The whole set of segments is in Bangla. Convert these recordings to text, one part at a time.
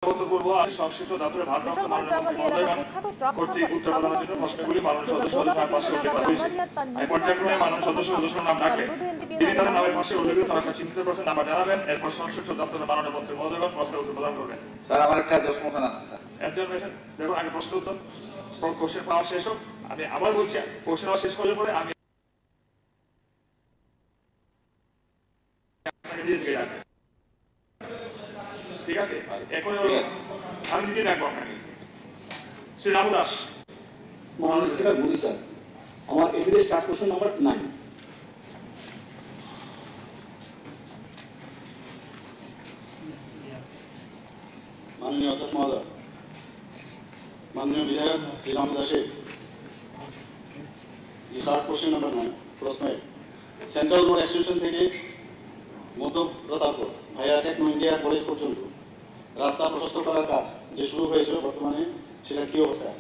সংশ্লিষ্ট দপ্তরের ভারপ্রাপ্ত কর্তৃক উচ্চপদস্থ প্রশ্নগুলি মাননীয় সদস্য পাশে উল্লেখ করা হয়েছে। পর্যায়ক্রমে মাননীয় সদস্য নাম ডাকবেন। তিনি তার নামের পাশে উল্লেখিত একটা চিহ্নিত প্রশ্নের নাম্বার জানাবেন। এরপর সংশ্লিষ্ট দপ্তরের মাননীয় মন্ত্রী মহোদয়গণ প্রশ্নের উত্তর প্রদান করবেন। স্যার আমার একটা দোষ মোশন আছে স্যার। একজন দেখুন আগে প্রশ্ন উত্তর কোশ্চেন পাওয়া শেষ হোক। আমি আবার বলছি কোশ্চেন পাওয়া শেষ করলে পরে আমি ঠিক আছে। এখন আমি দিতে রাখবো আপনাকে। শ্রী রামু দাস মাননীয় স্পিকার বলি স্যার, আমার এফিডেভিট স্টার্ট কোশ্চেন নাম্বার 9। মাননীয় অধ্যক্ষ মহোদয়, মাননীয় বিধায়ক শ্রী রামু দাসের স্টার্ট কোশ্চেন নাম্বার 9 প্রশ্ন সেন্ট্রাল রোড এক্সটেনশন থেকে মধ্য প্রতাপপুর ভাইয়া টেকনো ইন্ডিয়া কলেজ পর্যন্ত রাস্তা প্রশস্ত করার কাজ যে শুরু হয়েছিল বর্তমানে সেটা কি অবস্থা?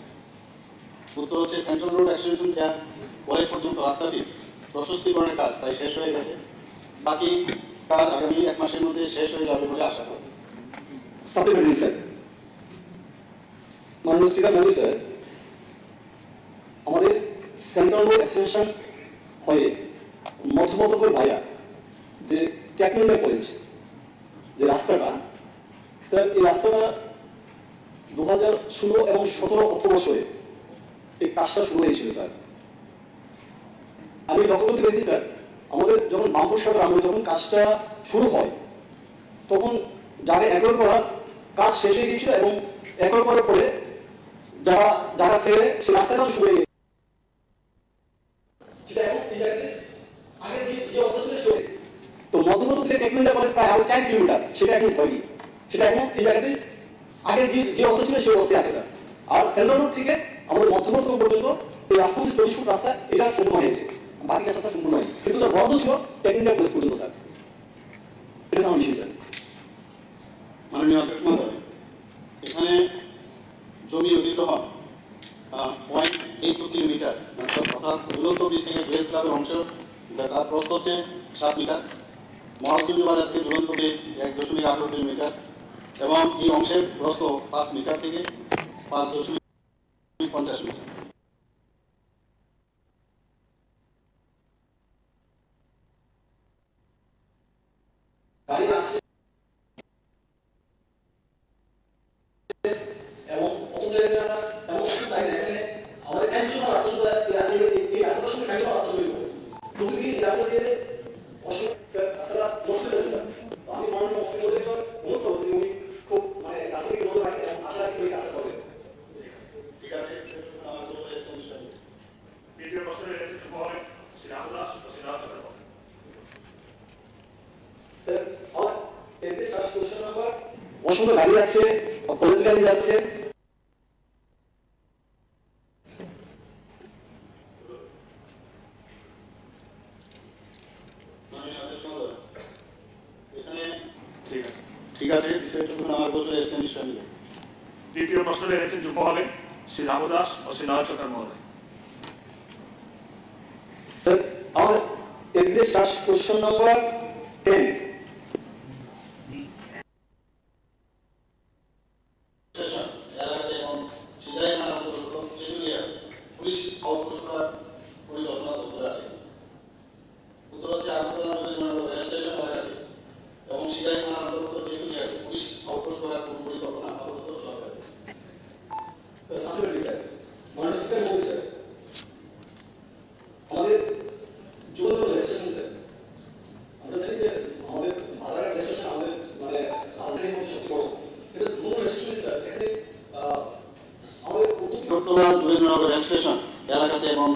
উত্তর হচ্ছে সেন্ট্রাল রোড এক্সটেনশন থেকে কলেজ পর্যন্ত রাস্তাটি প্রশস্তীকরণের কাজ প্রায় শেষ হয়ে গেছে। বাকি কাজ আগামী 1 মাসের মধ্যে শেষ হয়ে যাবে বলে আশা করি। সাপ্লিমেন্টারি স্যার, মাননীয় স্পিকার বলি স্যার, আমাদের সেন্ট্রাল রোড এক্সটেনশন হয়ে মধ্যপ্রতাপপুর ভাইয়া যে টেকনো ইন্ডিয়া কলেজ যে রাস্তাটা স্যার, এই রাস্তাটা 2016 এবং 17 অর্থবর্ষে এই কাজটা শুরু হয়েছিল স্যার। আমি লক্ষ্য করতে পেরেছি স্যার, আমাদের যখন বামপুর সরকার আমলে যখন কাজটা শুরু হয় তখন যারা একর করার কাজ শেষ হয়ে গিয়েছিল এবং একর করার পরে যারা যারা ছেড়ে সে রাস্তাটা শুরু হয়ে গিয়েছিল। তো মধ্যপ্রদেশ থেকে টেকনিক্যাল কলেজ প্রায় 4 কিলোমিটার, সেটা এখন হয়নি, সেটা এখন এই জায়গাতে আগে যে অবস্থা ছিল সেই অবস্থায় আছে স্যার। আর সেন্ট্রাল রোড থেকে আমাদের মধ্যপ্রদেশ পর্যন্ত এই রাস্তা হচ্ছে 40 ফুট রাস্তা, এটা সম্পূর্ণ হয়েছে, বাকি রাস্তা সম্পূর্ণ হয়নি, কিন্তু স্যার বন্ধ ছিল টেকনিক্যাল কলেজ পর্যন্ত স্যার। এটা আমার বিষয় স্যার। মাননীয় অধ্যক্ষ মহোদয়, এখানে জমি অধিগ্রহণ 0.82 কিলোমিটার অর্থাৎ ঝুলন্ত ব্রিজ থেকে ডুয়েস ক্লাবের অংশ তার প্রস্থ হচ্ছে 7 মিটার, মহালগঞ্জ বাজার থেকে ঝুলন্ত ব্রিজ 1.18 কিলোমিটার এবং এই অংশের প্রস্থ 5 মিটার থেকে 5.50 মিটার। অসংখ্য গাড়ি আছে, কলেজ গাড়ি যাচ্ছে। ঠিক আছে, আমার বছর এসে নিশ্চয় নিবে। দ্বিতীয় প্রশ্নে এনেছেন যুক্ত হবেন শ্রী রামু দাস ও শ্রী নারায়ণ সরকার মহোদয়। স্যার, আমার এফিডেভিট স্টার্ট কোশ্চেন নাম্বার 10। আমাদের জীবন রেজিস্ট্রেশন স্যার, আমরা জানি যে আমাদের আধার রেজিস্ট্রেশন আমাদের মানে রাজধানীর মধ্যে সবচেয়ে বড়, কিন্তু জীবন রেজিস্ট্রেশন স্যার এখানে আমাদের উত্তরা যোগেন্দ্রনগর রেল স্টেশন এলাকাতে এবং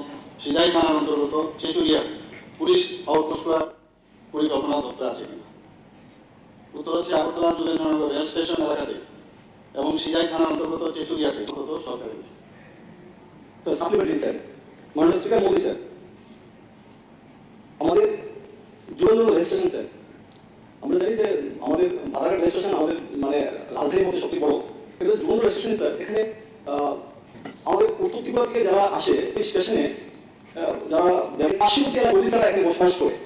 সিদাই থানার অন্তর্গত চেচুরিয়া পুলিশ আউটপোস্ট করার পরিকল্পনা দপ্তর আছে কিনা? উত্তর হচ্ছে আগরতলা যোগেন্দ্রনগর রেল স্টেশন এলাকাতে এবং সিদাই থানার অন্তর্গত চেচুরিয়াতে সরকারি। সাপ্লিমেন্টারি স্যার, মাননীয় স্পিকার মোদী স্যার, আমাদের যোগাযোগ রেজিস্ট্রেশন স্যার, আমরা জানি যে আমাদের বাজারের রেজিস্ট্রেশন আমাদের মানে রাজধানীর মধ্যে সবচেয়ে বড়, কিন্তু যোগাযোগ রেজিস্ট্রেশন স্যার এখানে আমাদের উত্তর ত্রিপুরা থেকে যারা আসে এই স্টেশনে, যারা পার্শ্ববর্তী এলাকার অফিসাররা এখানে বসবাস করে,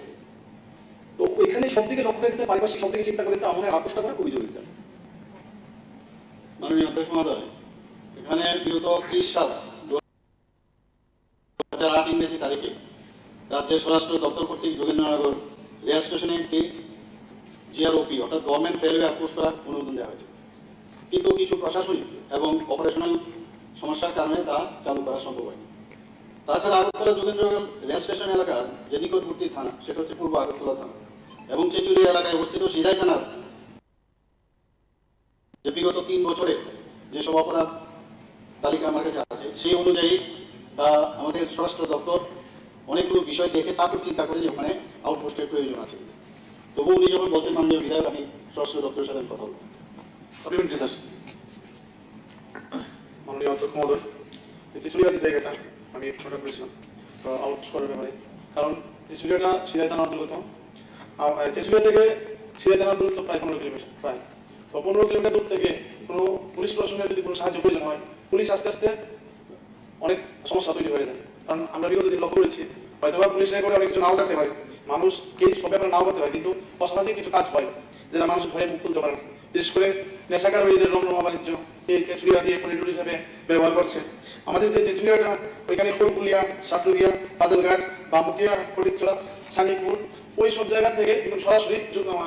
তো ওইখানে সব থেকে লক্ষ্য রেখেছে, পারিপার্শ্বিক সব থেকে চিন্তা করেছে, আমার আপোষটা করা খুবই জরুরি স্যার। মাননীয় অধ্যক্ষ মহোদয়, এখানে বিগত 30/7/2008 ইংরেজি তারিখে রাজ্যের স্বরাষ্ট্র দপ্তর কর্তৃক যোগেন্দ্রনগর রেল স্টেশনে একটি জিআরওপি অর্থাৎ গভর্নমেন্ট রেলওয়ে আউটপোস্ট করার অনুমোদন দেওয়া হয়েছে, কিন্তু কিছু প্রশাসনিক এবং অপারেশনাল সমস্যার কারণে তা চালু করা সম্ভব হয়নি। তাছাড়া আগরতলা যোগেন্দ্রনগর রেল স্টেশন এলাকার যে নিকটবর্তী থানা সেটা হচ্ছে পূর্ব আগরতলা থানা এবং চেচুড়িয়া এলাকায় অবস্থিত সিধাই থানার যে বিগত 3 বছরে যেসব অপরাধ তালিকা আমার কাছে আছে সেই অনুযায়ী আমাদের স্বরাষ্ট্র দপ্তর অনেকগুলো বিষয় দেখে তারপর চিন্তা করে যে ওখানে আউটপোস্টের প্রয়োজন আছে। তবু উনি যখন বলতে মাননীয় বিধায়ক, আমি স্বরাষ্ট্র দপ্তরের সাথে কথা বলবো। স্যার, মাননীয় অধ্যক্ষ মহোদয়, চিচুড়িয়া যে জায়গাটা আমি প্রশ্নটা করেছিলাম আউট করার ব্যাপারে, কারণ চিচুড়িয়াটা সিরাই থানার অন্তর্গত। চিচুড়িয়া থেকে সিরাই থানার দূরত্ব প্রায় 15 কিলোমিটার প্রায়। তো 15 কিলোমিটার দূর থেকে কোনো পুলিশ প্রশাসনের যদি কোনো সাহায্য প্রয়োজন হয়, পুলিশ আস্তে আস্তে অনেক সমস্যা তৈরি হয়ে যায়। কারণ আমরা বিগত দিন লক্ষ্য করেছি, হয়তো বা পুলিশ করে অনেক কিছু নাও থাকতে পারে, মানুষ কেস সব ব্যাপারে নাও করতে পারে, কিন্তু অসামাজিক কিছু কাজ হয় যেটা মানুষ ভয়ে মুখ খুলতে পারে না। বিশেষ করে নেশাকার হয়ে রমরমা বাণিজ্য এই চেচুড়িয়া দিয়ে করিডোর হিসাবে ব্যবহার করছে। আমাদের যে চেচুড়িয়াটা ওইখানে কোলকুলিয়া, সাটুরিয়া, বাদলঘাট, বামুকিয়া, ফটিকছড়া, ছানিপুর ওই সব জায়গা থেকে কিন্তু সরাসরি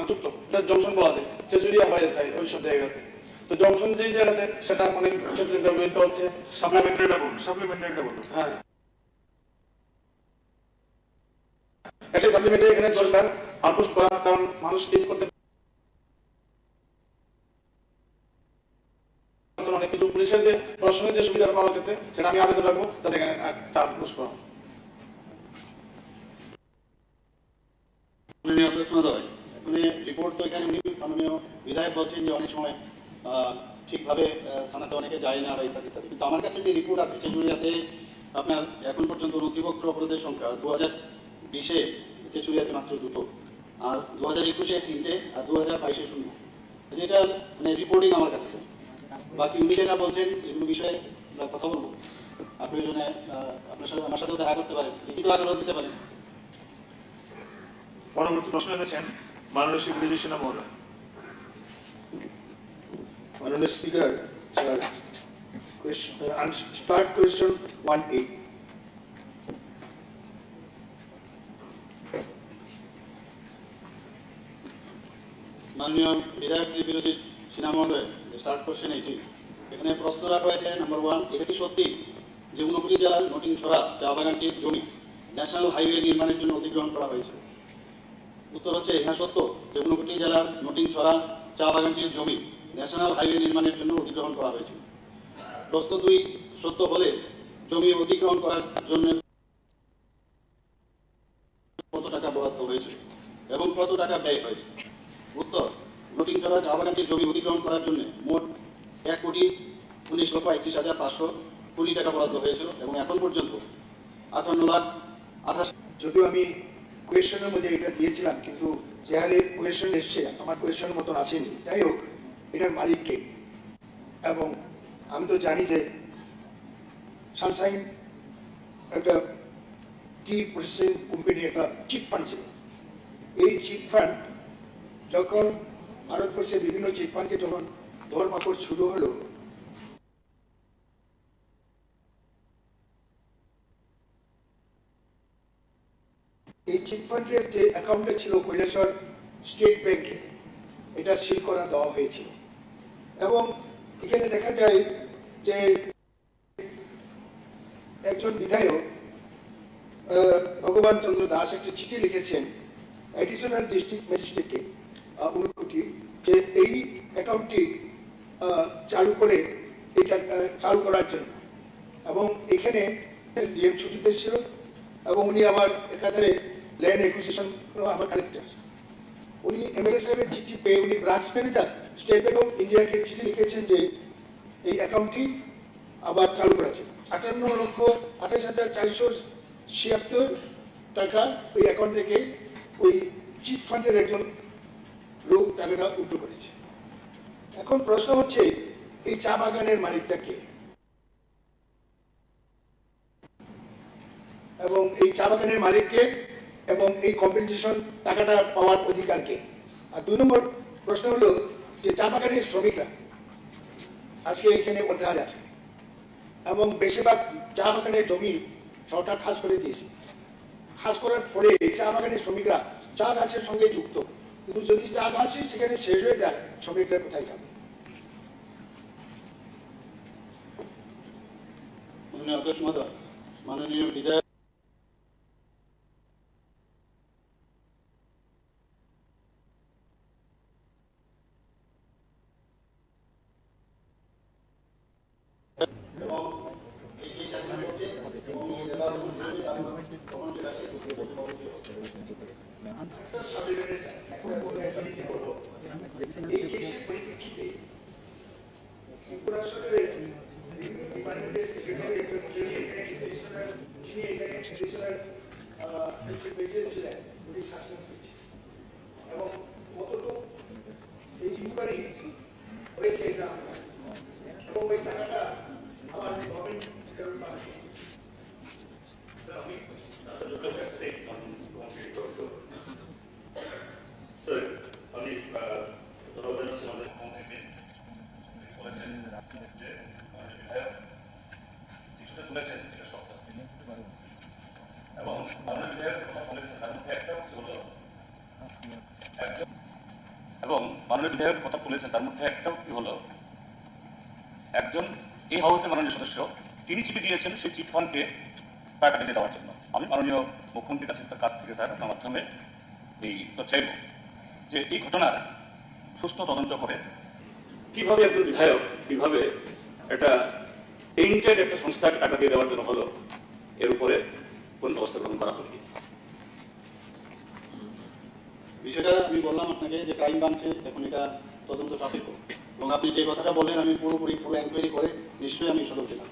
যুক্ত, এটা জংশন বলা যায়, চেচুড়িয়া হয়ে যায় ওই সব জায়গাতে। তো জংশন যেই জায়গাতে সেটা অনেক ক্ষেত্রে ব্যবহৃত হচ্ছে। হ্যাঁ, একটা সাপ্লিমেন্টারি এখানে দরকার আউটপোস্ট করা, কারণ মানুষ কেস করতে অনেক কিছু পুলিশের যে প্রশাসনের যে সুবিধা পাওয়ার ক্ষেত্রে সেটা আমি আবেদন রাখবো যাতে এখানে একটা আউটপোস্ট করা। মাননীয় অধ্যক্ষ মহোদয়, এখানে রিপোর্ট তো এখানে উনি মাননীয় বিধায়ক বলছেন যে অনেক সময় ঠিকভাবে থানাতে অনেকে যায় না বা ইত্যাদি ইত্যাদি, কিন্তু আমার কাছে যে রিপোর্ট আছে চেচুড়িয়াতে আপনার এখন পর্যন্ত নথিভুক্ত অপরাধের সংখ্যা 2020-এ চেচুড়িয়াতে মাত্র 2টো, আর 2021-এ 3টে, আর 2022-এ 0। যেটা মানে রিপোর্টিং আমার কাছে। বাকি উনি যেটা বলছেন এগুলো বিষয়ে কথা বলবো, প্রয়োজনে আপনার সাথে আমার সাথেও দেখা করতে পারেন, লিখিত আকারেও দিতে পারেন। পরবর্তী প্রশ্ন এনেছেন মাননীয় শ্রী বীরেশ মহোদয়। Honorable Speaker, sir, start question 1A. মাননীয় বিধায়ক শ্রী বীরেশ মহোদয়, স্টার্ট কোশ্চেন এটি। এখানে প্রশ্ন রাখা হয়েছে নাম্বার 1, এটা কি সত্যি যে ঊনকোটি জেলার নটিংছড়া চা বাগানটির জমি ন্যাশনাল হাইওয়ে নির্মাণের জন্য অধিগ্রহণ করা হয়েছে? উত্তর হচ্ছে হ্যাঁ সত্য যে ঊনকোটি জেলার নটিংছড়া চা বাগানটির জমি ন্যাশনাল হাইওয়ে নির্মাণের জন্য অধিগ্রহণ করা হয়েছে। প্রশ্ন 2, সত্য হলে জমি অধিগ্রহণ করার জন্য কত টাকা বরাদ্দ হয়েছে এবং কত টাকা ব্যয় হয়েছে? উত্তর, নটিংছড়া চা বাগানটির জমি অধিগ্রহণ করার জন্য মোট 1,19,31,520 টাকা বরাদ্দ হয়েছিল এবং এখন পর্যন্ত 58,28,000। যদিও আমি কোয়েশনের মধ্যে এটা দিয়েছিলাম, কিন্তু যে হারে কোয়েশন এসছে আমার কোয়েশনের মতন আসেনি। যাই হোক, এটার মালিককে, এবং আমি তো জানি যে সানশাইন একটা টি প্রসেসিং কোম্পানি একটা চিট ফান্ড ছিল। এই চিট ফান্ড যখন ভারতবর্ষের বিভিন্ন চিট ফান্ডকে যখন ধরপাকড় শুরু হলো, এই চিট ফান্ডের যে অ্যাকাউন্টে ছিল কৈলাসহর স্টেট ব্যাংকে, এটা সিল করা দেওয়া হয়েছিল। এবং এখানে দেখা যায় যে একজন বিধায়ক ভগবান চন্দ্র দাস একটি চিঠি লিখেছেন অ্যাডিশনাল ডিস্ট্রিক্ট ম্যাজিস্ট্রেটকে ঊনকোটি, যে এই অ্যাকাউন্টটি চালু করার জন্য। এবং এখানে ডিএম ছুটিতে ছিল এবং উনি আবার একাধারে ল্যান্ড অ্যাকুইজিশন আমার কালেক্টর। উনি এমএলএ সাহেবের চিঠি পেয়ে উনি branch manager state bank of ইন্ডিয়াকে চিঠি লিখেছেন যে এই অ্যাকাউন্টটি আবার চালু করেছে। 58,28,476 টাকা ওই অ্যাকাউন্ট থেকে ওই চিট ফান্ডের একজন লোক টাকাটা উল্টো করেছে। এখন প্রশ্ন হচ্ছে এই চা বাগানের মালিকটা কে এবং এই চা বাগানের মালিককে এবং এই কম্পেনসেশন টাকাটা পাওয়ার অধিকার কে? আর 2 নম্বর প্রশ্ন হলো যে চা বাগানের শ্রমিকরা আজকে এখানে অধ্যায় আছে এবং বেশিরভাগ চা বাগানের জমি সরকার খাস করে দিয়েছে। খাস করার ফলে চা বাগানের শ্রমিকরা চা গাছের সঙ্গে যুক্ত, কিন্তু যদি চা গাছই সেখানে শেষ হয়ে যায়, শ্রমিকরা কোথায় যাবে? মাননীয় অধ্যক্ষ মহোদয়, মাননীয় বিধায়ক এবং কতটুকু এই ইনকোয়ারি হয়েছে এটা এবং ওই টাকাটা আমার গভর্নমেন্ট ফেরত পাবে। এবং মাননীয় বিধায়ক কথা বলেছেন, তার মধ্যে একটা হলো একজন এই হাউসের মাননীয় সদস্য তিনি চিঠি দিয়েছেন সেই চিট ফান্ডকে টাকা দিতে দেওয়ার জন্য। আমি মাননীয় মুখ্যমন্ত্রীর কাছ থেকে স্যার আপনার মাধ্যমে এই চাইব যে এই ঘটনার সুষ্ঠু তদন্ত করে কিভাবে একজন বিধায়ক কিভাবে একটা পেইন্টেড একটা সংস্থাকে টাকা দিয়ে দেওয়ার জন্য হলো, এর উপরে কোন ব্যবস্থা গ্রহণ করা হবে। বিষয়টা আমি বললাম আপনাকে যে ক্রাইম ব্রাঞ্চে এখন এটা তদন্ত সাপেক্ষ, এবং আপনি যে কথাটা বললেন আমি পুরো এনকোয়ারি করে নিশ্চয়ই আমি সদর দিলাম।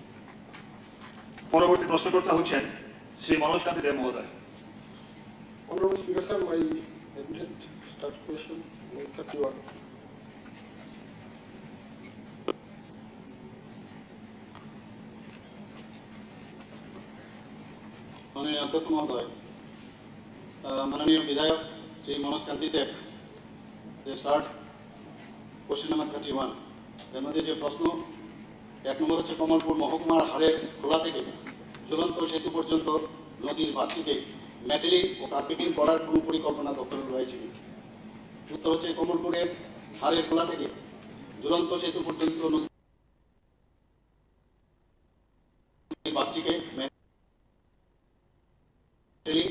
পরবর্তী প্রশ্নকর্তা হচ্ছেন শ্রী মনোজ কান্তি দেব মহোদয়। Honorable Speaker, sir, my immediate start question, 31. মাননীয় অধ্যক্ষ মহোদয়, মাননীয় বিধায়ক শ্রী মনোজ কান্তি দেব, যে স্টার্ট কোশ্চেন নাম্বার 31, এর মধ্যে যে প্রশ্ন 1 নম্বর হচ্ছে কমলপুর মহকুমার হারের খোলা থেকে ঝুলন্ত সেতু পর্যন্ত নদীর ভাতিতে ম্যাটেরিং ও কার্পেটিং করার কোনো পরিকল্পনা দখল রয়েছে। উত্তর হচ্ছে কমলপুরের হারের খোলা থেকে ঝুলন্ত সেতু পর্যন্ত নদীর ভাতিকে ম্যাটেরিং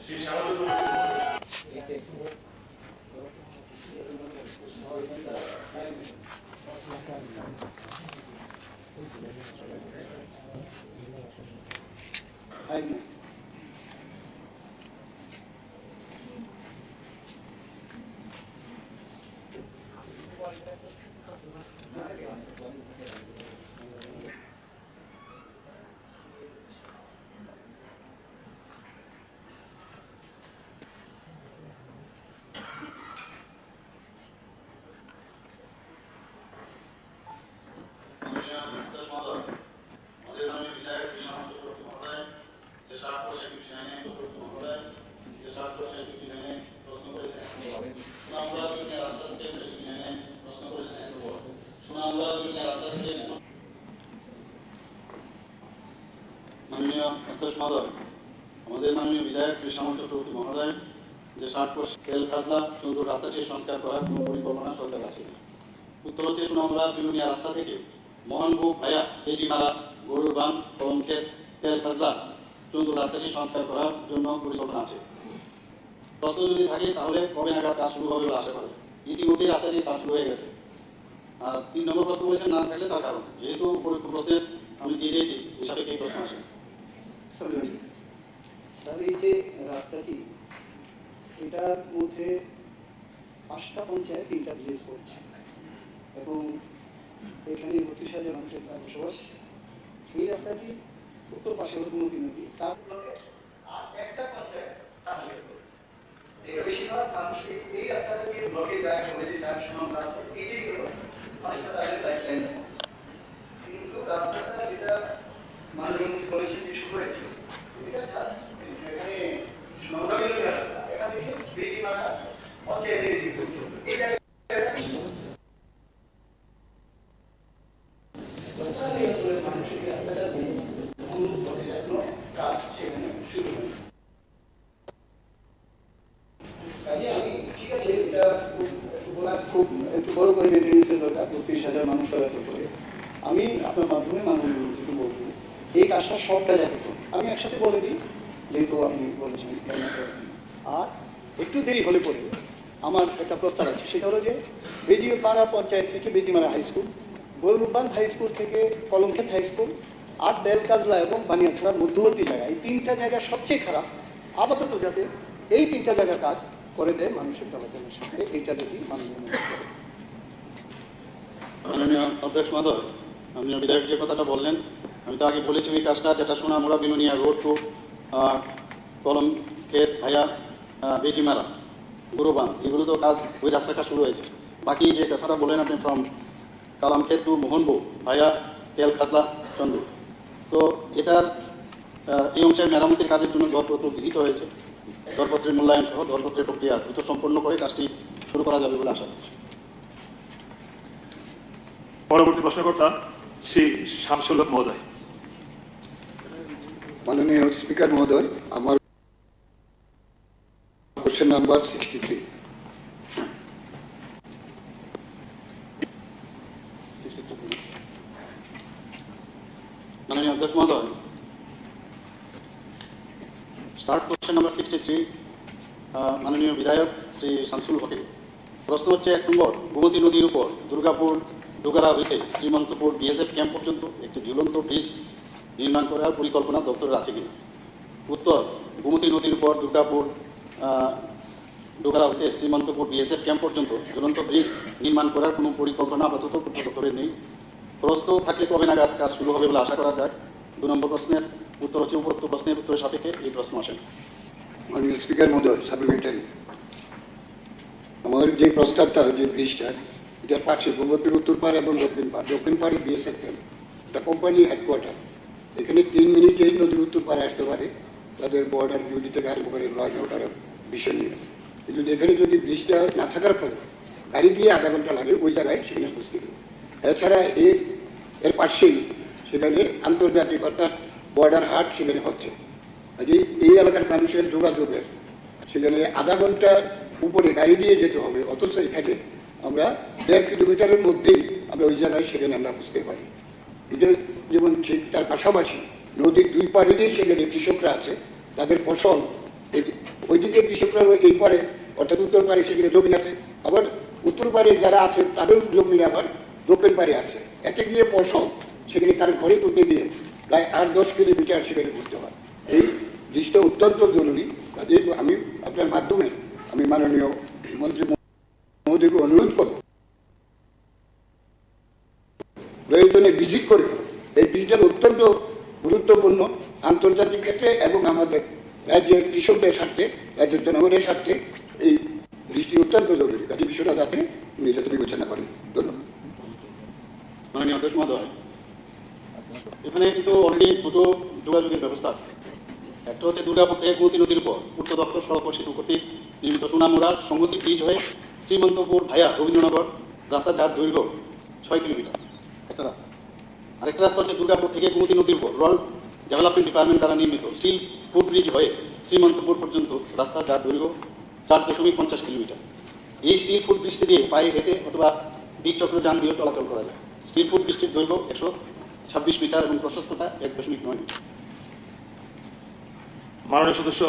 শ্রী শ্যামাচন্দ্র মাননীয় অধ্যক্ষ মহোদয়, আমাদের মাননীয় বিধায়ক শ্রী শ্যামল চক্রবর্তী মহোদয় যে 60 তেল খাজলা চৌধুর রাস্তাটি সংস্কার করার কোনো পরিকল্পনা সরকার আছে না। উত্তর হচ্ছে সুনামুড়া বিলুনিয়া রাস্তা থেকে মোহনবু ভায়া বেজিমারা গরুর বান কলমক্ষেত তেল খাজলা চৌধুর রাস্তাটি সংস্কার করার জন্য পরিকল্পনা আছে। প্রশ্ন যদি থাকে তাহলে কবে নাগাদ কাজ শুরু হবে বলে আশা করে। ইতিমধ্যেই রাস্তাটির কাজ শুরু হয়ে গেছে। আর 3 নম্বর প্রশ্ন বলেছেন না থাকলে তার কারণ, যেহেতু উপরোক্ত প্রশ্নের আমি দিয়ে দিয়েছি হিসাবে এই প্রশ্ন আসে। স্যার, এই যে রাস্তাটি, এটার মধ্যে 5টা পঞ্চায়েত 3টা ভিলেজ পড়ছে এবং এখানে 32,000 মানুষের বসবাস। এই রাস্তাটি উত্তর পাশে মধুমতি নদী, তার একটা পঞ্চায়েত বেশিরভাগ মানুষ এই রাস্তাটা দিয়ে ব্লকে যায়, কলেজে যায়, সুনামুড়া আছে, এটাই হলো হাসপাতালের লাইফলাইন। কিন্তু রাস্তাটা যেটা মাননীয় কলেজে দিয়ে শুরু হয়েছিল, এটা জাস্ট এখানে সুনামুড়া বিলুনিয়া রাস্তা, এখান থেকে বেজিমারা পঞ্চায়েতের দিকে এই জায়গাটা মানুষের রাস্তাটা দিয়ে অনুরূপ পথে যাওয়ার কাজ সেখানে শুরু হয়। খুব একটু বড় করে মেনটেন্যান্সের দরকার, 32,000 মানুষ চলাচল করে। আমি আপনার মাধ্যমে মাননীয় মন্ত্রীকে বলবো এই কাজটা সব কাজে হতো। আমি একসাথে বলে দিই, যেহেতু আপনি বলেছেন। আর একটু দেরি হলে পরে আমার একটা প্রস্তাব আছে, সেটা হলো যে বেজিপাড়া পঞ্চায়েত থেকে বেজিমারা হাই স্কুল, গোলরুবান হাই স্কুল থেকে কলমক্ষেত হাই স্কুল আর বেলকাজলা এবং বানিয়াছড়ার মধ্যবর্তী জায়গা, এই 3টা জায়গা সবচেয়ে খারাপ। আপাতত যাতে এই 3টা জায়গার কাজ করে দেয় মানুষের চলাচলের সাথে, এইটা যদি মাননীয় অধ্যক্ষ মহোদয়, মাননীয় বিধায়ক যে কথাটা বললেন, আমি তো আগে বলেছি ওই কাজটা যেটা সোনামুড়া বিলুনিয়া রোড টু কলমক্ষেত ভায়া বেজিমারা গুরুবান, এগুলো তো কাজ, ওই রাস্তাটা শুরু হয়েছে। বাকি যে কথাটা বললেন আপনি ফ্রম কালামক্ষেত টু মোহনবু ভায়া তেল খাজলা চন্দ্র, তো এটার এই অংশের মেরামতির কাজের জন্য দরপত্র গৃহীত হয়েছে। দরপত্রের মূল্যায়ন সহ দরপত্রের প্রক্রিয়া দ্রুত সম্পন্ন করে কাজটি শুরু করা যাবে বলে আশা করছি। পরবর্তী প্রশ্নকর্তা শ্রী শামসুল হক মহোদয়। মাননীয় স্পিকার মহোদয়, আমার কোশ্চেন নাম্বার 63। মাননীয় অধ্যক্ষ মহোদয়, স্টার্ট কোশ্চেন নাম্বার 63, মাননীয় বিধায়ক শ্রী শামসুল হকের প্রশ্ন হচ্ছে 1 নম্বর, গোমতী নদীর উপর দুর্গাপুর ডুগারা হইতে শ্রীমন্তপুর বিএসএফ ক্যাম্প পর্যন্ত একটি ঝুলন্ত ব্রিজ নির্মাণ করার পরিকল্পনা দপ্তরের আছে কিনা? উত্তর, গোমতী নদীর উপর দুর্গাপুর ডুগারা হইতে শ্রীমন্তপুর বিএসএফ ক্যাম্প পর্যন্ত ঝুলন্ত ব্রিজ নির্মাণ করার কোনো পরিকল্পনা আপাতত দপ্তরের নেই। প্রশ্ন থাকলে কবে নাগাদ কাজ শুরু হবে বলে আশা করা যায়? 2 নম্বর প্রশ্নের উত্তর হচ্ছে উপরোক্ত প্রশ্নের উত্তরের সাপেক্ষে এই প্রশ্ন আসেন। মাননীয় স্পিকার মহোদয়, সাপ্লিমেন্টারি আমার যে প্রস্তাবটা, যে ব্রিজটা, এটার পাশে গোমতীর উত্তর পাড় এবং দক্ষিণ পাড়ে বিএসএফ ক্যাম্প, এটা কোম্পানি হেডকোয়ার্টার। এখানে 3 মিনিটেই নদীর উত্তর পাড়ে আসতে পারে, তাদের বর্ডার ডিউটি থেকে আরম্ভ করে ল অ্যান্ড অর্ডারের বিষয় নিয়ে। কিন্তু এখানে যদি ব্রিজটা না থাকার ফলে গাড়ি দিয়ে আধা ঘন্টা লাগে ওই জায়গায় সেখানে বুঝতে গেলে। এছাড়া এর পাশেই সেখানে আন্তর্জাতিক অর্থাৎ বর্ডার হাট সেখানে হচ্ছে। এই এলাকার মানুষের যোগাযোগের সেখানে আধা ঘন্টার উপরে গাড়ি দিয়ে যেতে হবে, অথচ এখানে আমরা 1.5 কিলোমিটারের মধ্যেই আমরা ওই জায়গায় সেখানে আমরা বুঝতে পারি। এটা যেমন ঠিক তার পাশাপাশি নদীর 2 পাড়ে যে সেখানে কৃষকরা আছে, তাদের ফসল ওইদিকে কৃষকরা এই পারে অর্থাৎ উত্তর পারে সেখানে জমি আছে, আবার উত্তর পারে যারা আছে তাদের জমি আবার দক্ষিণ পারে আছে। এতে গিয়ে ফসল সেখানে তার ঘরে তুলতে গিয়ে প্রায় 8-10 কিলোমিটার সেখানে করতে হয়। এই জিনিসটা অত্যন্ত জরুরি। কাজে আমি আপনার মাধ্যমে আমি মাননীয় মন্ত্রী মহোদয়কে অনুরোধ করব প্রয়োজনে ভিজিট করে এই ব্রিজটা অত্যন্ত গুরুত্বপূর্ণ আন্তর্জাতিক ক্ষেত্রে এবং আমাদের রাজ্যের কৃষকদের স্বার্থে, রাজ্যের জনগণের স্বার্থে এই ব্রিজটি অত্যন্ত জরুরি। কাজে বিষয়টা যাতে যাতে বিবেচনা করেন। ধন্যবাদ। মাননীয় অধ্যক্ষ মহোদয়, এখানে কিন্তু অলরেডি দুটো যোগাযোগের ব্যবস্থা আছে। একটা হচ্ছে দুর্গাপুর থেকে গোমতী নদীর উপর পূর্ত দপ্তর সড়ক ও সেতু কর্তৃক নির্মিত সোনামুড়া সংহতি ব্রিজ হয়ে শ্রীমন্তপুর ভায়া রবীন্দ্রনগর রাস্তা, যার দৈর্ঘ্য 6 কিলোমিটার একটা রাস্তা। আরেকটা রাস্তা হচ্ছে দুর্গাপুর থেকে গোমতী নদীর উপর রুরাল ডেভেলপমেন্ট ডিপার্টমেন্ট দ্বারা নির্মিত স্টিল ফুট ব্রিজ হয়ে শ্রীমন্তপুর পর্যন্ত রাস্তা, যার দৈর্ঘ্য 4.50 কিলোমিটার। এই স্টিল ফুট ব্রিজটি দিয়ে পায়ে হেঁটে অথবা দ্বিচক্র যান দিয়ে চলাচল করা যায়। স্টিল ফুট ব্রিজটির দৈর্ঘ্য 126 মিটার এবং প্রশস্ততা 1.9 মিটার। মাননীয় সদস্য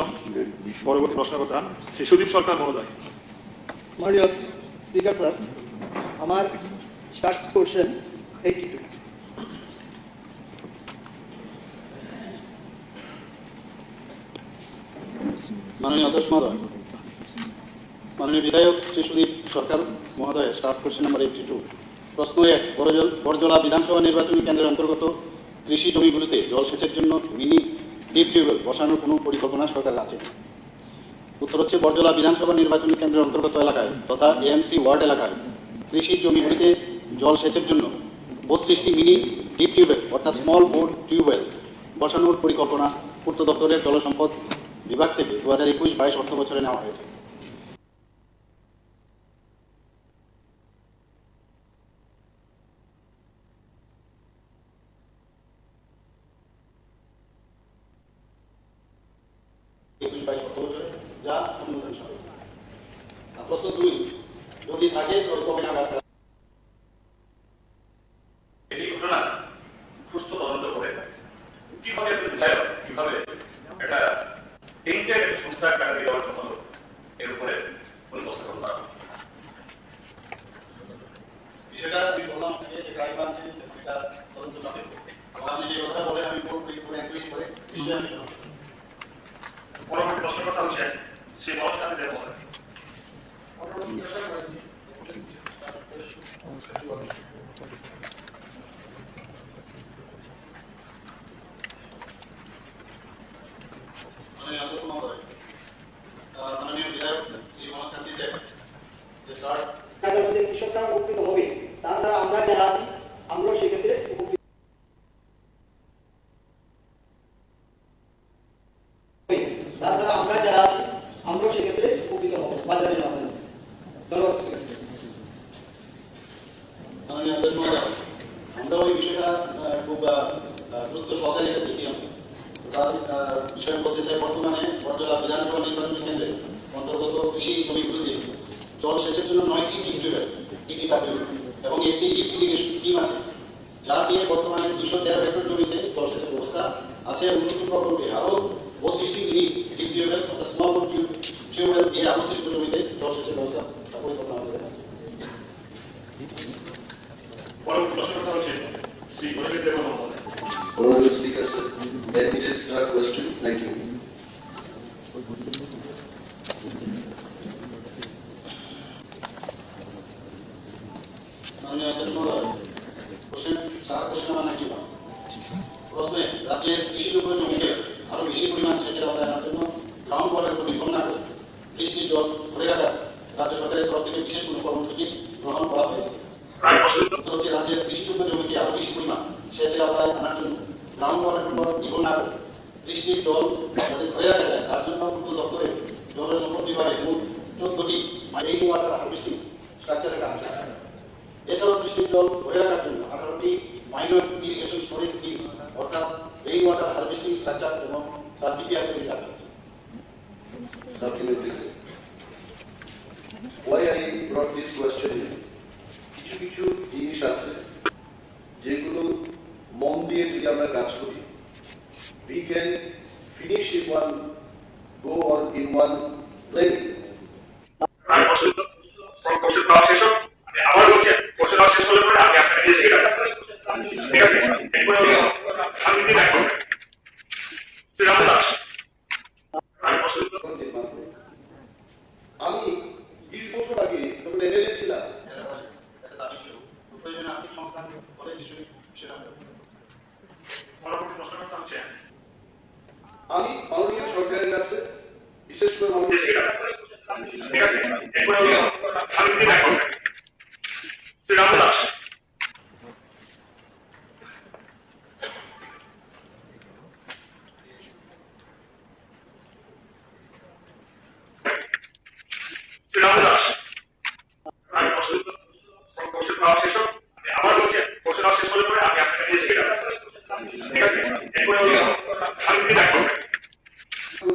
পরবর্তী প্রশ্নকর্তা শ্রী সুদীপ সরকার মহোদয়। মাননীয় স্পিকার স্যার, আমার স্টার্ট কোশ্চেন 82। মাননীয় অধ্যক্ষ মহোদয়, মাননীয় বিধায়ক শ্রী সুদীপ সরকার মহোদয়, স্টার্ট কোশ্চেন নাম্বার 82। প্রশ্ন 1, বরজলা বিধানসভা নির্বাচনী কেন্দ্রের অন্তর্গত কৃষি জমিগুলিতে জলসেচের জন্য মিনি ডিপ টিউবওয়েল বসানোর কোনো পরিকল্পনা সরকারের আছে? উত্তর হচ্ছে, বরজলা বিধানসভা নির্বাচনী কেন্দ্রের অন্তর্গত এলাকায় তথা এএমসি ওয়ার্ড এলাকায় কৃষি জমিগুলিতে জলসেচের জন্য 32টি মিনি ডিপ টিউবওয়েল অর্থাৎ স্মল বোর টিউবওয়েল বসানোর পরিকল্পনা পূর্ত দপ্তরের জলসম্পদ বিভাগ থেকে 2021-22 অর্থ বছরে নেওয়া হয়েছে। যা অনুমোদন সাপেক্ষ। প্রশ্ন 2, যদি থাকে তবে কবে নাগাদ এই ঘটনা সুস্থ তদন্ত করে কিভাবে একজন বিধায়ক কিভাবে এটা এইটার একটা সংস্থার টাকা দিয়ে দেওয়ার কথা হলো, এর উপরে উপস্থাপন করা হবে। বিষয়টা আমি বললাম আপনাকে যে ক্রাইম ব্রাঞ্চে এটা তদন্ত সাপেক্ষ। আপনি যে কথা বলেন আমি এনকোয়ারি করে বিষয়ে আমি শোনাবো। পরবর্তী প্রশ্নকর্তা হচ্ছে শ্রী মহাসাথী দেব মহোদয়। মাননীয় বিধায়ক শ্রী মহাসাথী দেব, যে স্যার কৃষকরা উপকৃত হবে, তার দ্বারা আমরা যারা আছি আমরাও সেক্ষেত্রে উপকৃত। তার দ্বারা আমরা যারা আছি আমরাও সেক্ষেত্রে উপকৃত হব বাজারের মাধ্যমে। ধন্যবাদ। মাননীয় অধ্যক্ষ মহোদয়, আমরা ওই বিষয়টা খুব গুরুত্ব সহকারে এটা দেখি। আমি তার বিষয়ে বলতে চাই, বর্তমানে বরজলা বিধানসভা নির্বাচনী কেন্দ্রে অন্তর্গত কৃষি জমিগুলিতে জলসেচের জন্য 9টি ডিপ টিউবওয়েল এবং একটি ডিপ ইরিগেশন স্কিম আছে, যা দিয়ে বর্তমানে 213 একর জমিতে জলসেচের ব্যবস্থা আছে। উন্নত প্রকল্পে আরও 32টি মিনি ডিপ টিউবওয়েল অর্থাৎ স্মল টিউবওয়েল দিয়ে আমন্ত্রিত জমিতে জলসেচের ব্যবস্থা পরিকল্পনা করে আছে। পরবর্তী প্রশ্নকর্তা হচ্ছে শ্রী গণেশ দেব মহোদয়। Honorable Speaker, sir, let me take a question. Thank you. মাননীয় অধ্যক্ষ মহোদয়, কোশ্চেন নাম্বার 91। প্রশ্নে, রাজ্যের কৃষির উপরে জমিতে আরো বেশি পরিমাণ সেচের আওতায় আনার জন্য গ্রাউন্ড ওয়াটার পরিকল্পনা না করে বৃষ্টির জল ধরে রাখার রাজ্য সরকারের তরফ থেকে বিশেষ কোনো কর্মসূচি গ্রহণ করা হয়েছে? হচ্ছে, রাজ্যের কৃষিযোগ্য জমিতে আরো বেশি পরিমাণ সেচের আওতায় আনার জন্য গ্রাউন্ড ওয়াটার নির্ভর না করে বৃষ্টির জল যাতে ধরে রাখা যায় তার জন্য পূর্ত দপ্তরের জলসম্পদ বিভাগে মোট 14টি রেইন ওয়াটার হারভেস্টিং স্ট্রাকচারের কাজ চলছে। এছাড়াও বৃষ্টির জল ধরে রাখার জন্য 18টি মাইনর ইরিগেশন স্টোরেজ স্কিম অর্থাৎ রেইন ওয়াটার হারভেস্টিং স্ট্রাকচার এবং সার্টিফিকেট তৈরি করা হচ্ছে। Supplementary, sir. Why I brought this question in? কিছু কিছু জিনিস আছে যেগুলো মন দিয়ে যদি আমরা কাজ করি, we can finish in one go on in one lane. আমি 20 বছর আগে যখন এমএলএ ছিলাম, প্রয়োজনে আপনি সংস্থান করে নিশ্চয়ই সেটা আমি মাননীয় সরকারের কাছে বিশেষ করে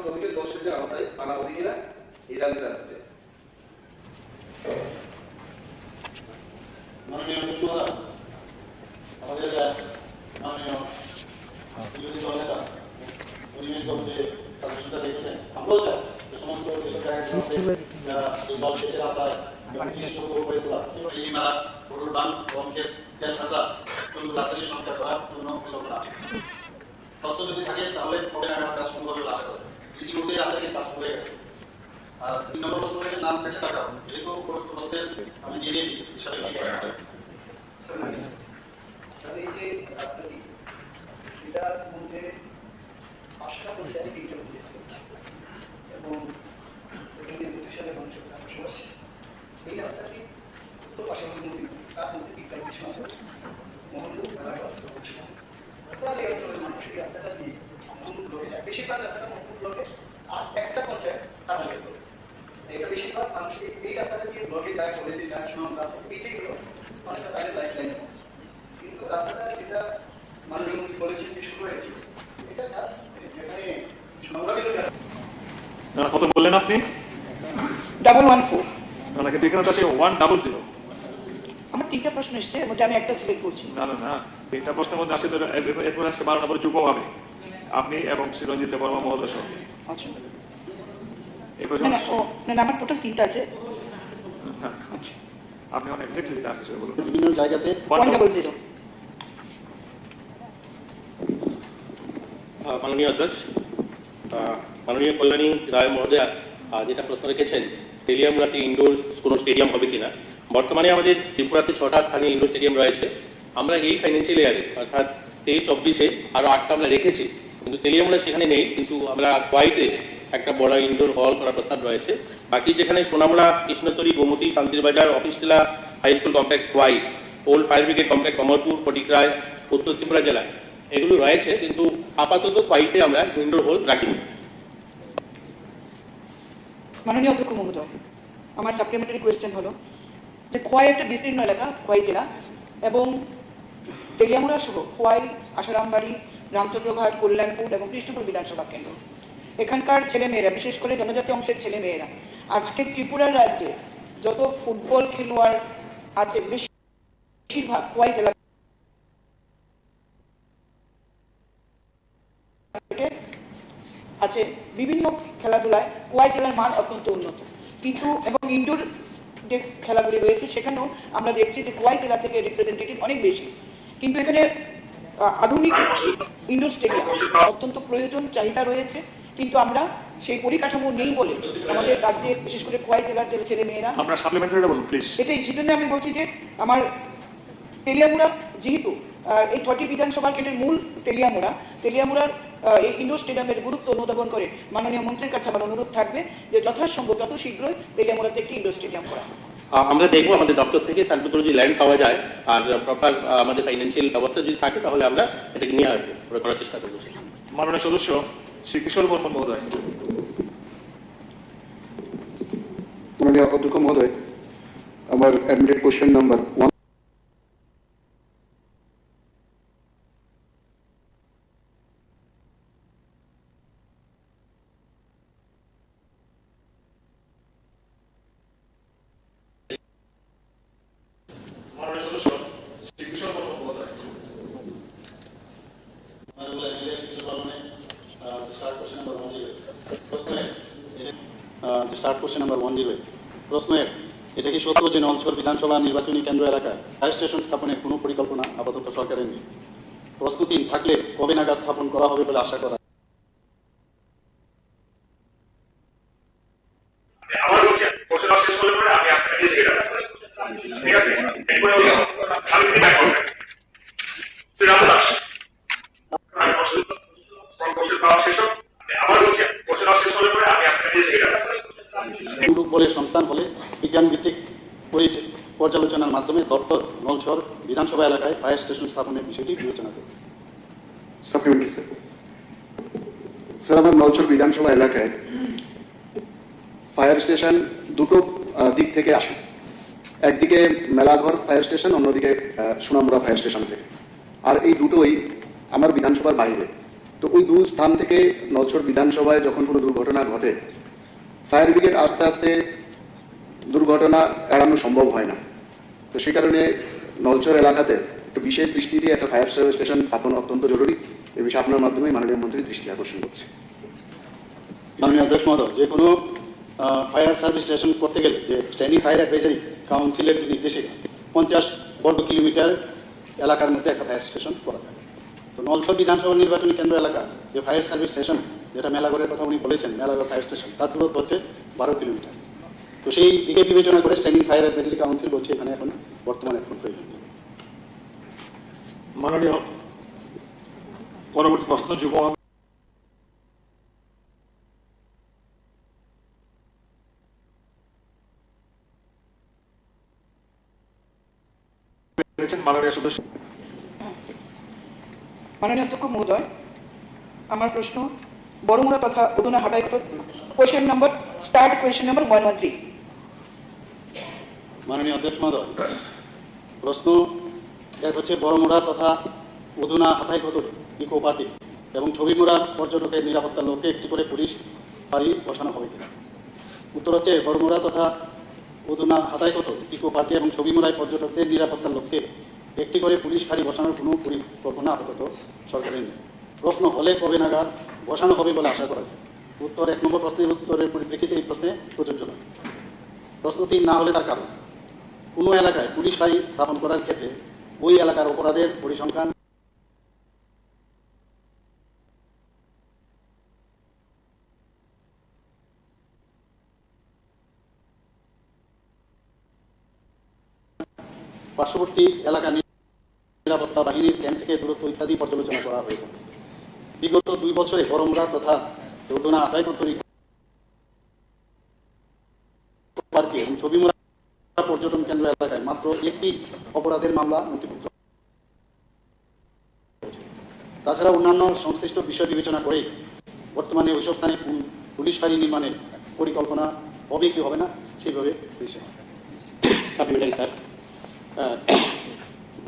জমিকে 10,000 আওতায় আনা হবে কিনা এই দাবিটা রাখতে। মাননীয় মুখ্যমন্ত্রী আমাদের মাননীয় বিরোধী দল নেতা পরিবেশ দপ্তরে সদস্যতা দেখেছেন। আমরাও চাই যে সমস্ত দেশের যারা এই দল শেষের আওতায় করে তোলা এই মেলা গরুর বান বঙ্কের তেল খাসা সুন্দর রাস্তাটি সংস্কার করার জন্য পরিকল্পনা আছে। তথ্য যদি থাকে তাহলে পরে আমার কাজ শুরু হবে আশা করি। ইতিমধ্যে রাস্তাটি কাজ করে গেছে। আর 3 নম্বর প্রশ্নের নাম থাকলে টাকা যেহেতু প্রশ্নের আমি দিয়ে দিয়েছি হিসাবে এই যে রাস্তাটি এটার মধ্যে 5টা পঞ্চায়েত ইন্টার দিয়েছে এবং এখানে 25 সালে মানুষের বসবাস। এই রাস্তাটি উত্তর পাশে তার মধ্যে বিজ্ঞান কিছু আছে মহল্লা এলাকা এই অঞ্চলের মানুষ এই রাস্তাটা নিয়ে মহল্লা ব্লকে যায়। বেশিরভাগ রাস্তাটা মহল্লা ব্লকে আর একটা পঞ্চায়েত কাটালে এটা বেশিরভাগ মানুষ এই রাস্তাটা দিয়ে ব্লকে যায়, কলেজে যায়, সুনাম রাস্তা এটাই হলো অনেকটা তাদের লাইফ লাইন। কিন্তু রাস্তাটা যেটা মাননীয় মন্ত্রী বলেছেন যে শুরু হয়েছে এটা কাজ যেখানে কত বললেন আপনি? 114। নাকি এখানে তো আছে 100। আমার 3টা প্রশ্ন এসছে, এর মধ্যে আমি একটা সিলেক্ট করছি। না না না, 3টা প্রশ্নের মধ্যে আসে তো এরপর আসছে 12 নম্বর যুব হবে আপনি এবং চিরঞ্জিত বর্মা মহোদয় সহ। আচ্ছা এরপর না না, ও না আমার টোটাল 3টা আছে। হ্যাঁ আচ্ছা আপনি অনেক এক্স্যাক্টলি আসছে বলুন। বিভিন্ন জায়গাতে 100। মাননীয় অধ্যক্ষ, মাননীয় কল্যাণী রায় মহোদয়া যেটা প্রশ্ন রেখেছেন তেলিয়ামুড়াতে ইনডোর কোনো স্টেডিয়াম হবে কিনা। বর্তমানে আমাদের ত্রিপুরাতে 6টা স্থানীয় ইনডোর স্টেডিয়াম রয়েছে। আমরা এই ফাইন্যান্সিয়াল ইয়ারে অর্থাৎ 23-24-এ আরও 8টা আমরা রেখেছি, কিন্তু তেলিয়ামুড়া সেখানে নেই। কিন্তু আমরা কোয়াইতে একটা বড় ইনডোর হল করার প্রস্তাব রয়েছে। বাকি যেখানে Sonamura, Krishnatari, Gomati, Santirbazar, Officetilla high school complex Khowai, old fire brigade complex Amarpur, Fatikroy, Uttar Tripura জেলায় এগুলো রয়েছে, কিন্তু আপাতত কোয়াইতে আমরা ইনডোর হল রাখিনি। মাননীয় অধ্যক্ষ মহোদয়, আমার সাপ্লিমেন্টারি কোয়েশ্চেন হলো যে খোয়াই একটা বিস্তীর্ণ এলাকা, খোয়াই জেলা এবং তেলিয়ামুড়া সহ খোয়াই, আসারামবাড়ি, রামচন্দ্রঘাট, কল্যাণপুর এবং কৃষ্ণপুর বিধানসভা কেন্দ্র, এখানকার ছেলেমেয়েরা, বিশেষ করে জনজাতি অংশের ছেলেমেয়েরা আজকে ত্রিপুরা রাজ্যে যত ফুটবল খেলোয়াড় আছে বেশিরভাগ খোয়াই জেলা আছে। বিভিন্ন খেলাধুলায় খোয়াই জেলার মান অত্যন্ত উন্নত, কিন্তু এবং ইনডোর যে খেলাগুলি রয়েছে সেখানেও আমরা দেখছি যে খোয়াই জেলা থেকে রিপ্রেজেন্টেটিভ অনেক বেশি। কিন্তু এখানে আধুনিক ইনডোর স্টেডিয়াম অত্যন্ত প্রয়োজন, চাহিদা রয়েছে, কিন্তু আমরা সেই পরিকাঠামো নেই বলে আমাদের রাজ্যে বিশেষ করে খোয়াই জেলার যে ছেলে মেয়েরা, আপনার সাপ্লিমেন্টারিটা বলুন প্লিজ। এটাই সেজন্য আমি বলছি যে আমার তেলিয়ামুড়া যেহেতু এই 6টি বিধানসভা কেন্দ্রের মূল তেলিয়ামুড়ার এই ইনডোর স্টেডিয়ামের গুরুত্ব অনুধাবন করে মাননীয় মন্ত্রীর কাছে আমার অনুরোধ থাকবে যে যথাসম্ভব যত শীঘ্রই তেলিয়ামুড়াতে একটি ইনডোর স্টেডিয়াম করা। আমরা দেখবো আমাদের দপ্তর থেকে স্যাম্পল যদি ল্যান্ড পাওয়া যায় আর প্রপার আমাদের ফাইন্যান্সিয়াল ব্যবস্থা যদি থাকে তাহলে আমরা এটাকে নিয়ে আসবো, করার চেষ্টা করবো। মাননীয় সদস্য শ্রী কিশোর বর্মন মহোদয়। মাননীয় অধ্যক্ষ মহোদয়, আমার অ্যাডমিটেড কোশ্চেন নাম্বার 1। মাননীয় সদস্য শ্রী কিশোর বর্মন মহোদয়। স্টার্ট কোশ্চেন নাম্বার 1 প্রথমে স্টার্ট কোশ্চেন নাম্বার 108। প্রশ্ন 1, এটা কি সত্য যে নলছড় বিধানসভা নির্বাচনী কেন্দ্র এলাকায় ফায়ার স্টেশন স্থাপনের কোনো পরিকল্পনা আপাতত সরকারের নেই? প্রশ্ন 3, থাকলে কবে নাগাদ স্থাপন করা হবে বলে আশা করা? বলে সংস্থান হলে বিজ্ঞান ভিত্তিক পর্যালোচনার মাধ্যমে দপ্তর নলছড় বিধানসভা এলাকায় ফায়ার স্টেশন স্থাপনের বিষয়টি বিবেচনা করবে। সাপ্লিমেন্টারি স্যার, স্যার আমার নলছড় বিধানসভা এলাকায় ফায়ার স্টেশন দুটো দিক থেকে আসে। একদিকে মেলাঘর ফায়ার স্টেশন, অন্যদিকে সোনামুড়া ফায়ার স্টেশন থেকে। আর এই দুটোই আমার বিধানসভার বাইরে। তো ওই দু স্থান থেকে নলছড় বিধানসভায় যখন কোনো দুর্ঘটনা ঘটে, ফায়ার ব্রিগেড আস্তে আস্তে দুর্ঘটনা এড়ানো সম্ভব হয় না। তো সেই কারণে নলছড় এলাকাতে একটু বিশেষ দৃষ্টি দিয়ে একটা ফায়ার সার্ভিস স্টেশন স্থাপন অত্যন্ত জরুরি। এ বিষয়ে আপনার মাধ্যমে মাননীয় মন্ত্রীর দৃষ্টি আকর্ষণ করছে। মাননীয় অধ্যক্ষ মহোদয়, যে কোনো ফায়ার সার্ভিস স্টেশন করতে গেলে যে স্ট্যান্ডিং ফায়ার অ্যাডভাইজারি কাউন্সিলের যে নির্দেশে 50 বর্গ কিলোমিটার এলাকার মধ্যে একটা ফায়ার স্টেশন করা যায়। তো নলছড় বিধানসভা নির্বাচনী কেন্দ্র এলাকা যে ফায়ার সার্ভিস স্টেশন, যেটা মেলাঘরের কথা উনি বলেছেন, মেলাঘর ফায়ার স্টেশন, তার দূরত্ব হচ্ছে 12 কিলোমিটার। তো সেই দিকে বিবেচনা করে স্ট্যান্ডিং ফায়ার অ্যাডভাইজারি কাউন্সিল বলছে এখানে এখন বর্তমানে এখন প্রয়োজন নেই। মাননীয় পরবর্তী প্রশ্ন যুব মাননীয় সদস্য। মাননীয় অধ্যক্ষ মহোদয়, আমার প্রশ্ন বড়মুড়া তথা উদুনা হাটাইকোট কোয়েশ্চেন নাম্বার 113। মাননীয় অধ্যক্ষ মহোদয়, প্রশ্ন 1 হচ্ছে বড়মুড়া তথা উদুনা হাটাইকোট ইকো পার্টি এবং ছবিমুড়া পর্যটকের নিরাপত্তার লক্ষ্যে একটি করে পুলিশ ফাঁড়ি বসানো হবে কিনা? উত্তর হচ্ছে বড়মুড়া তথা উদুনা হাটাইকোট ইকো পার্টি এবং ছবিমুড়ায় পর্যটকদের নিরাপত্তার লক্ষ্যে একটি করে পুলিশ ফাঁড়ি বসানোর কোনো পরিকল্পনা আপাতত সরকারের নেই। প্রশ্ন হলে কবে নাগাদ বসানো হবে বলে আশা করা যায়? উত্তর 1 নম্বর প্রশ্নের উত্তরের পরিপ্রেক্ষিতে এই প্রশ্নে প্রযোজ্য নয়। প্রশ্ন 3, না হলে তার কারণ। কোনো এলাকায় পুলিশ ফাঁড়ি স্থাপন করার ক্ষেত্রে ওই এলাকার অপরাধের পরিসংখ্যান পার্শ্ববর্তী এলাকা নিরাপত্তা বাহিনীর ক্যাম্প থেকে দূরত্ব ইত্যাদি পর্যালোচনা করা হয়েছে। বিগত 2 বছরে বড়মুড়া তথা উদুনা হাটাইকোট পার্কে এবং ছবিমুড়া পর্যটন কেন্দ্র এলাকায় মাত্র একটি অপরাধের মামলা নথিভুক্ত। তাছাড়া অন্যান্য সংশ্লিষ্ট বিষয় বিবেচনা করে বর্তমানে ওইসব স্থানে পুলিশ ফাঁড়ি নির্মাণের পরিকল্পনা হবে কি হবে না সেইভাবে সাপ্লিমেন্টারি স্যার,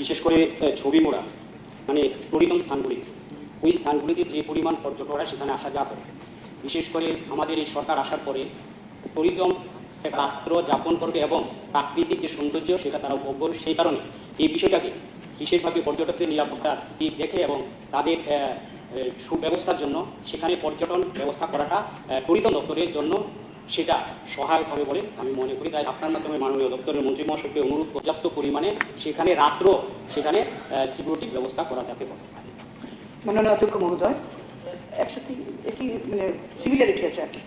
বিশেষ করে ছবিমুড়া মানে টুরিজম স্থানগুলি, ওই স্থানগুলিতে যে পরিমাণ পর্যটকরা সেখানে আসা যাওয়া করে, বিশেষ করে আমাদের এই সরকার আসার পরে টুরিজম রাত্র যাপন করবে এবং প্রাকৃতিক যে সৌন্দর্য সেটা তারা উপভোগ করবে। সেই কারণে এই বিষয়টাকে বিশেষভাবে পর্যটকদের নিরাপত্তা দিক দেখে এবং তাদের সুব্যবস্থার জন্য সেখানে পর্যটন ব্যবস্থা করাটা টুরিজম দপ্তরের জন্য সেটা সহায়ক হবে বলে আমি মনে করি। তাই আপনার মাধ্যমে মাননীয় দপ্তরের মন্ত্রী মহাশয়কে অনুরোধ, পর্যাপ্ত পরিমাণে সেখানে রাত্র সেখানে সিকিউরিটি ব্যবস্থা করা যাতে পারে। মাননীয় অধ্যক্ষ মহোদয়, একসাথে একটি মানে সিমিলারিটি আছে আর কি।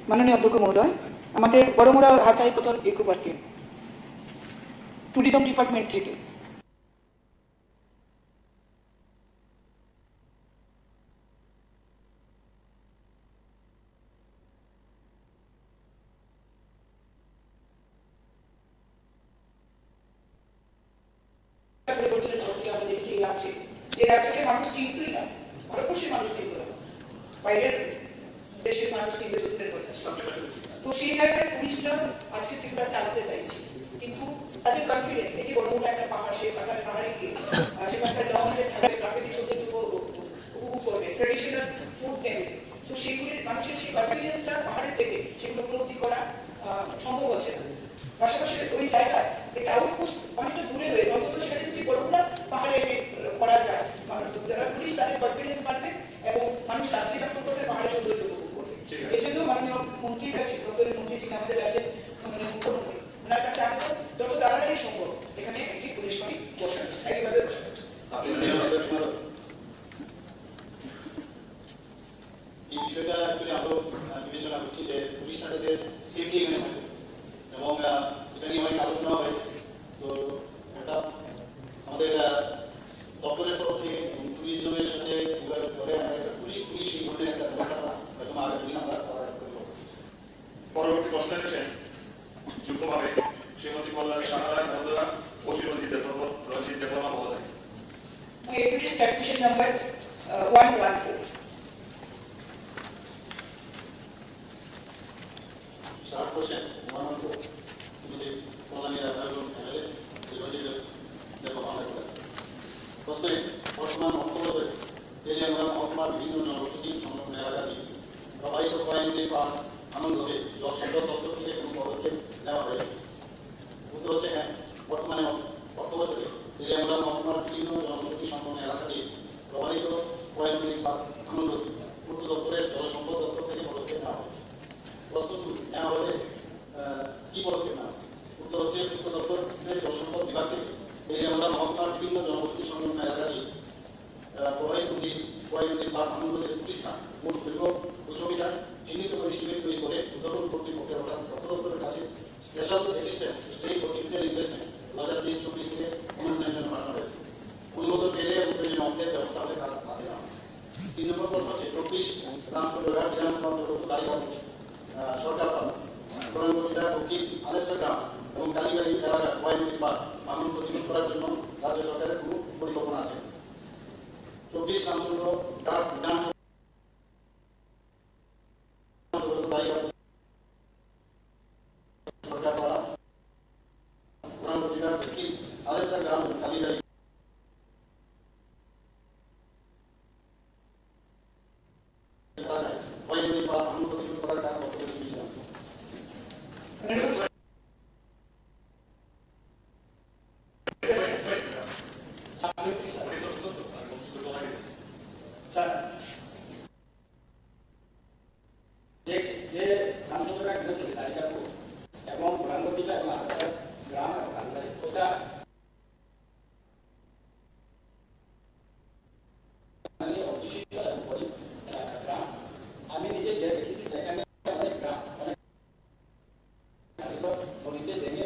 মাননীয় অধ্যক্ষ মহোদয়, আমাদের বড়মুড়া হাটাইকোট ইকো পার্কে ট্যুরিজম ডিপার্টমেন্ট থেকে যে রাজ্যকে মানুষ চিনতই না, ভারতবর্ষের মানুষ চিনত না, বাইরের দেশের মানুষ চিনতে দূরের কথা ছিল। তো সেই জায়গায় পুলিশরা আজকে ত্রিপুরাতে আসতে চাইছে, কিন্তু তাদের কনফিডেন্স এই যে বড়মুড়া একটা পাহাড়, সেই পাহাড়ে গিয়ে সেখানকার জঙ্গলে থাকবে, প্রাকৃতিক সৌন্দর্য উপভোগ করবে, ট্রেডিশনাল ফুড নেবে। তো সেগুলির মানুষের সেই কনফিডেন্সটা পাহাড়ের থেকে সেগুলো উপলব্ধি করা সম্ভব হচ্ছে না। পাশাপাশি ওই জায়গায় একটা আউটপোস্ট অনেকটা দূরে রয়েছে, অন্তত সেখানে যদি বড়মুড়া পাহাড়ে করা যায়, যারা পুলিশ তাদের কনফিডেন্স বাড়বে এবং মানুষ রাত্রি যাপন করবে, পাহাড়ের সৌন্দর্য উপভোগ করবে। এই জন্য মাননীয় মন্ত্রীর কাছে, দপ্তরের মন্ত্রীর সহ এখানে একটি পুলিশ বাহিনী বসানো স্থায়ীভাবে বসানো হচ্ছে। এই বিষয়টা আসলে আরো বিবেচনা করছি যে পুলিশরা যাতে সেফটি এখানে থাকে এবং এটা নিয়ে অনেক আলোচনা হয়েছে। তো এটা আমাদের দপ্তরের তরফ থেকে ট্যুরিজমের সাথে করে আমরা একটা পুলিশ এই ধরনের একটা ব্যবস্থা হয়তো আগামী দিন আমরা করার করবো। পরবর্তী প্রশ্ন হচ্ছে যুগ্মভাবে শ্রীমতী কল্যাণ সাহারা মহোদয়া ও শ্রীমতী রঞ্জিত দেববর্মা মহোদয়। It is question number 114. Start question. প্রশ্নে বর্তমান অর্থবছরে তেলিয়ামুড়া মহকুমার বিভিন্ন জনবসতি সংরক্ষণ এলাকাতে প্রবাহিত কয়েকটি বা আনন্দে জল সম্পদ দপ্তর থেকে কোনো পদক্ষেপ নেওয়া হয়েছে। উত্তর হচ্ছে হ্যাঁ, বর্তমানে অর্থবছরে তেলিয়ামুড়া মহকুমার বিভিন্ন জনবসতি সংরক্ষণ এলাকাতে প্রবাহিত কয়েকটি বা আনন্দ পূর্ত দপ্তরের জল সম্পদ দপ্তর থেকে পদক্ষেপ নেওয়া হয়েছে। প্রশ্ন নেওয়া হলে কি পদক্ষেপ নেওয়া হয়েছে? উত্তর হচ্ছে পূর্ত দপ্তরের জল সম্পদ বিভাগ থেকে তেলিয়ামুড়া মহকুমার বিভিন্ন জনবসতি সংলগ্ন এলাকাতে প্রবাহিত নদীর বা আনন্দের দুটি স্থান মোট দীর্ঘ 200 মিটার চিহ্নিত করে শিবির তৈরি করে উদ্যোগন কর্তৃপক্ষের অর্থাৎ অর্থ দপ্তরের কাছে special assistant state for capital investment 2023-24 থেকে অনুমোদনের জন্য পাঠানো হয়েছে। অনুমোদন পেলে উদ্যোগের অর্থের ব্যবস্থা হলে কাজ হাতে নেওয়া। 3 নম্বর প্রশ্ন হচ্ছে 24 রামচন্দ্রগড় বিধানসভা অন্তর্গত দায়িত্ব সরকার প্রধানমন্ত্রীরা উকিল আলেকসা গ্রাম এবং কালীবাড়ি এলাকার কয়েকটি বা ভাঙন প্রতিরোধ করার জন্য রাজ্য সরকারের কোনো পরিকল্পনা আছে। 24 রামচন্দ্রগড় বিধানসভা সরকার দ্বারা প্রধানমন্ত্রীরা উকিল আলেকসা গ্রাম এবং কালীবাড়ি এলাকায় কয়েকটি বা ভাঙন প্রতিরোধ করার কাজ করতে চেয়েছিলাম। যে রামচন্দ্রগড় বিধানসভা তালিকাভুক্ত এবং রামগড় জেলা এবং গ্রাম এবং কালীবাড়ি ওটা আমি নিজে গিয়ে দেখেছি সেখানে অনেক গ্রাম অনেক নদীতে ভেঙে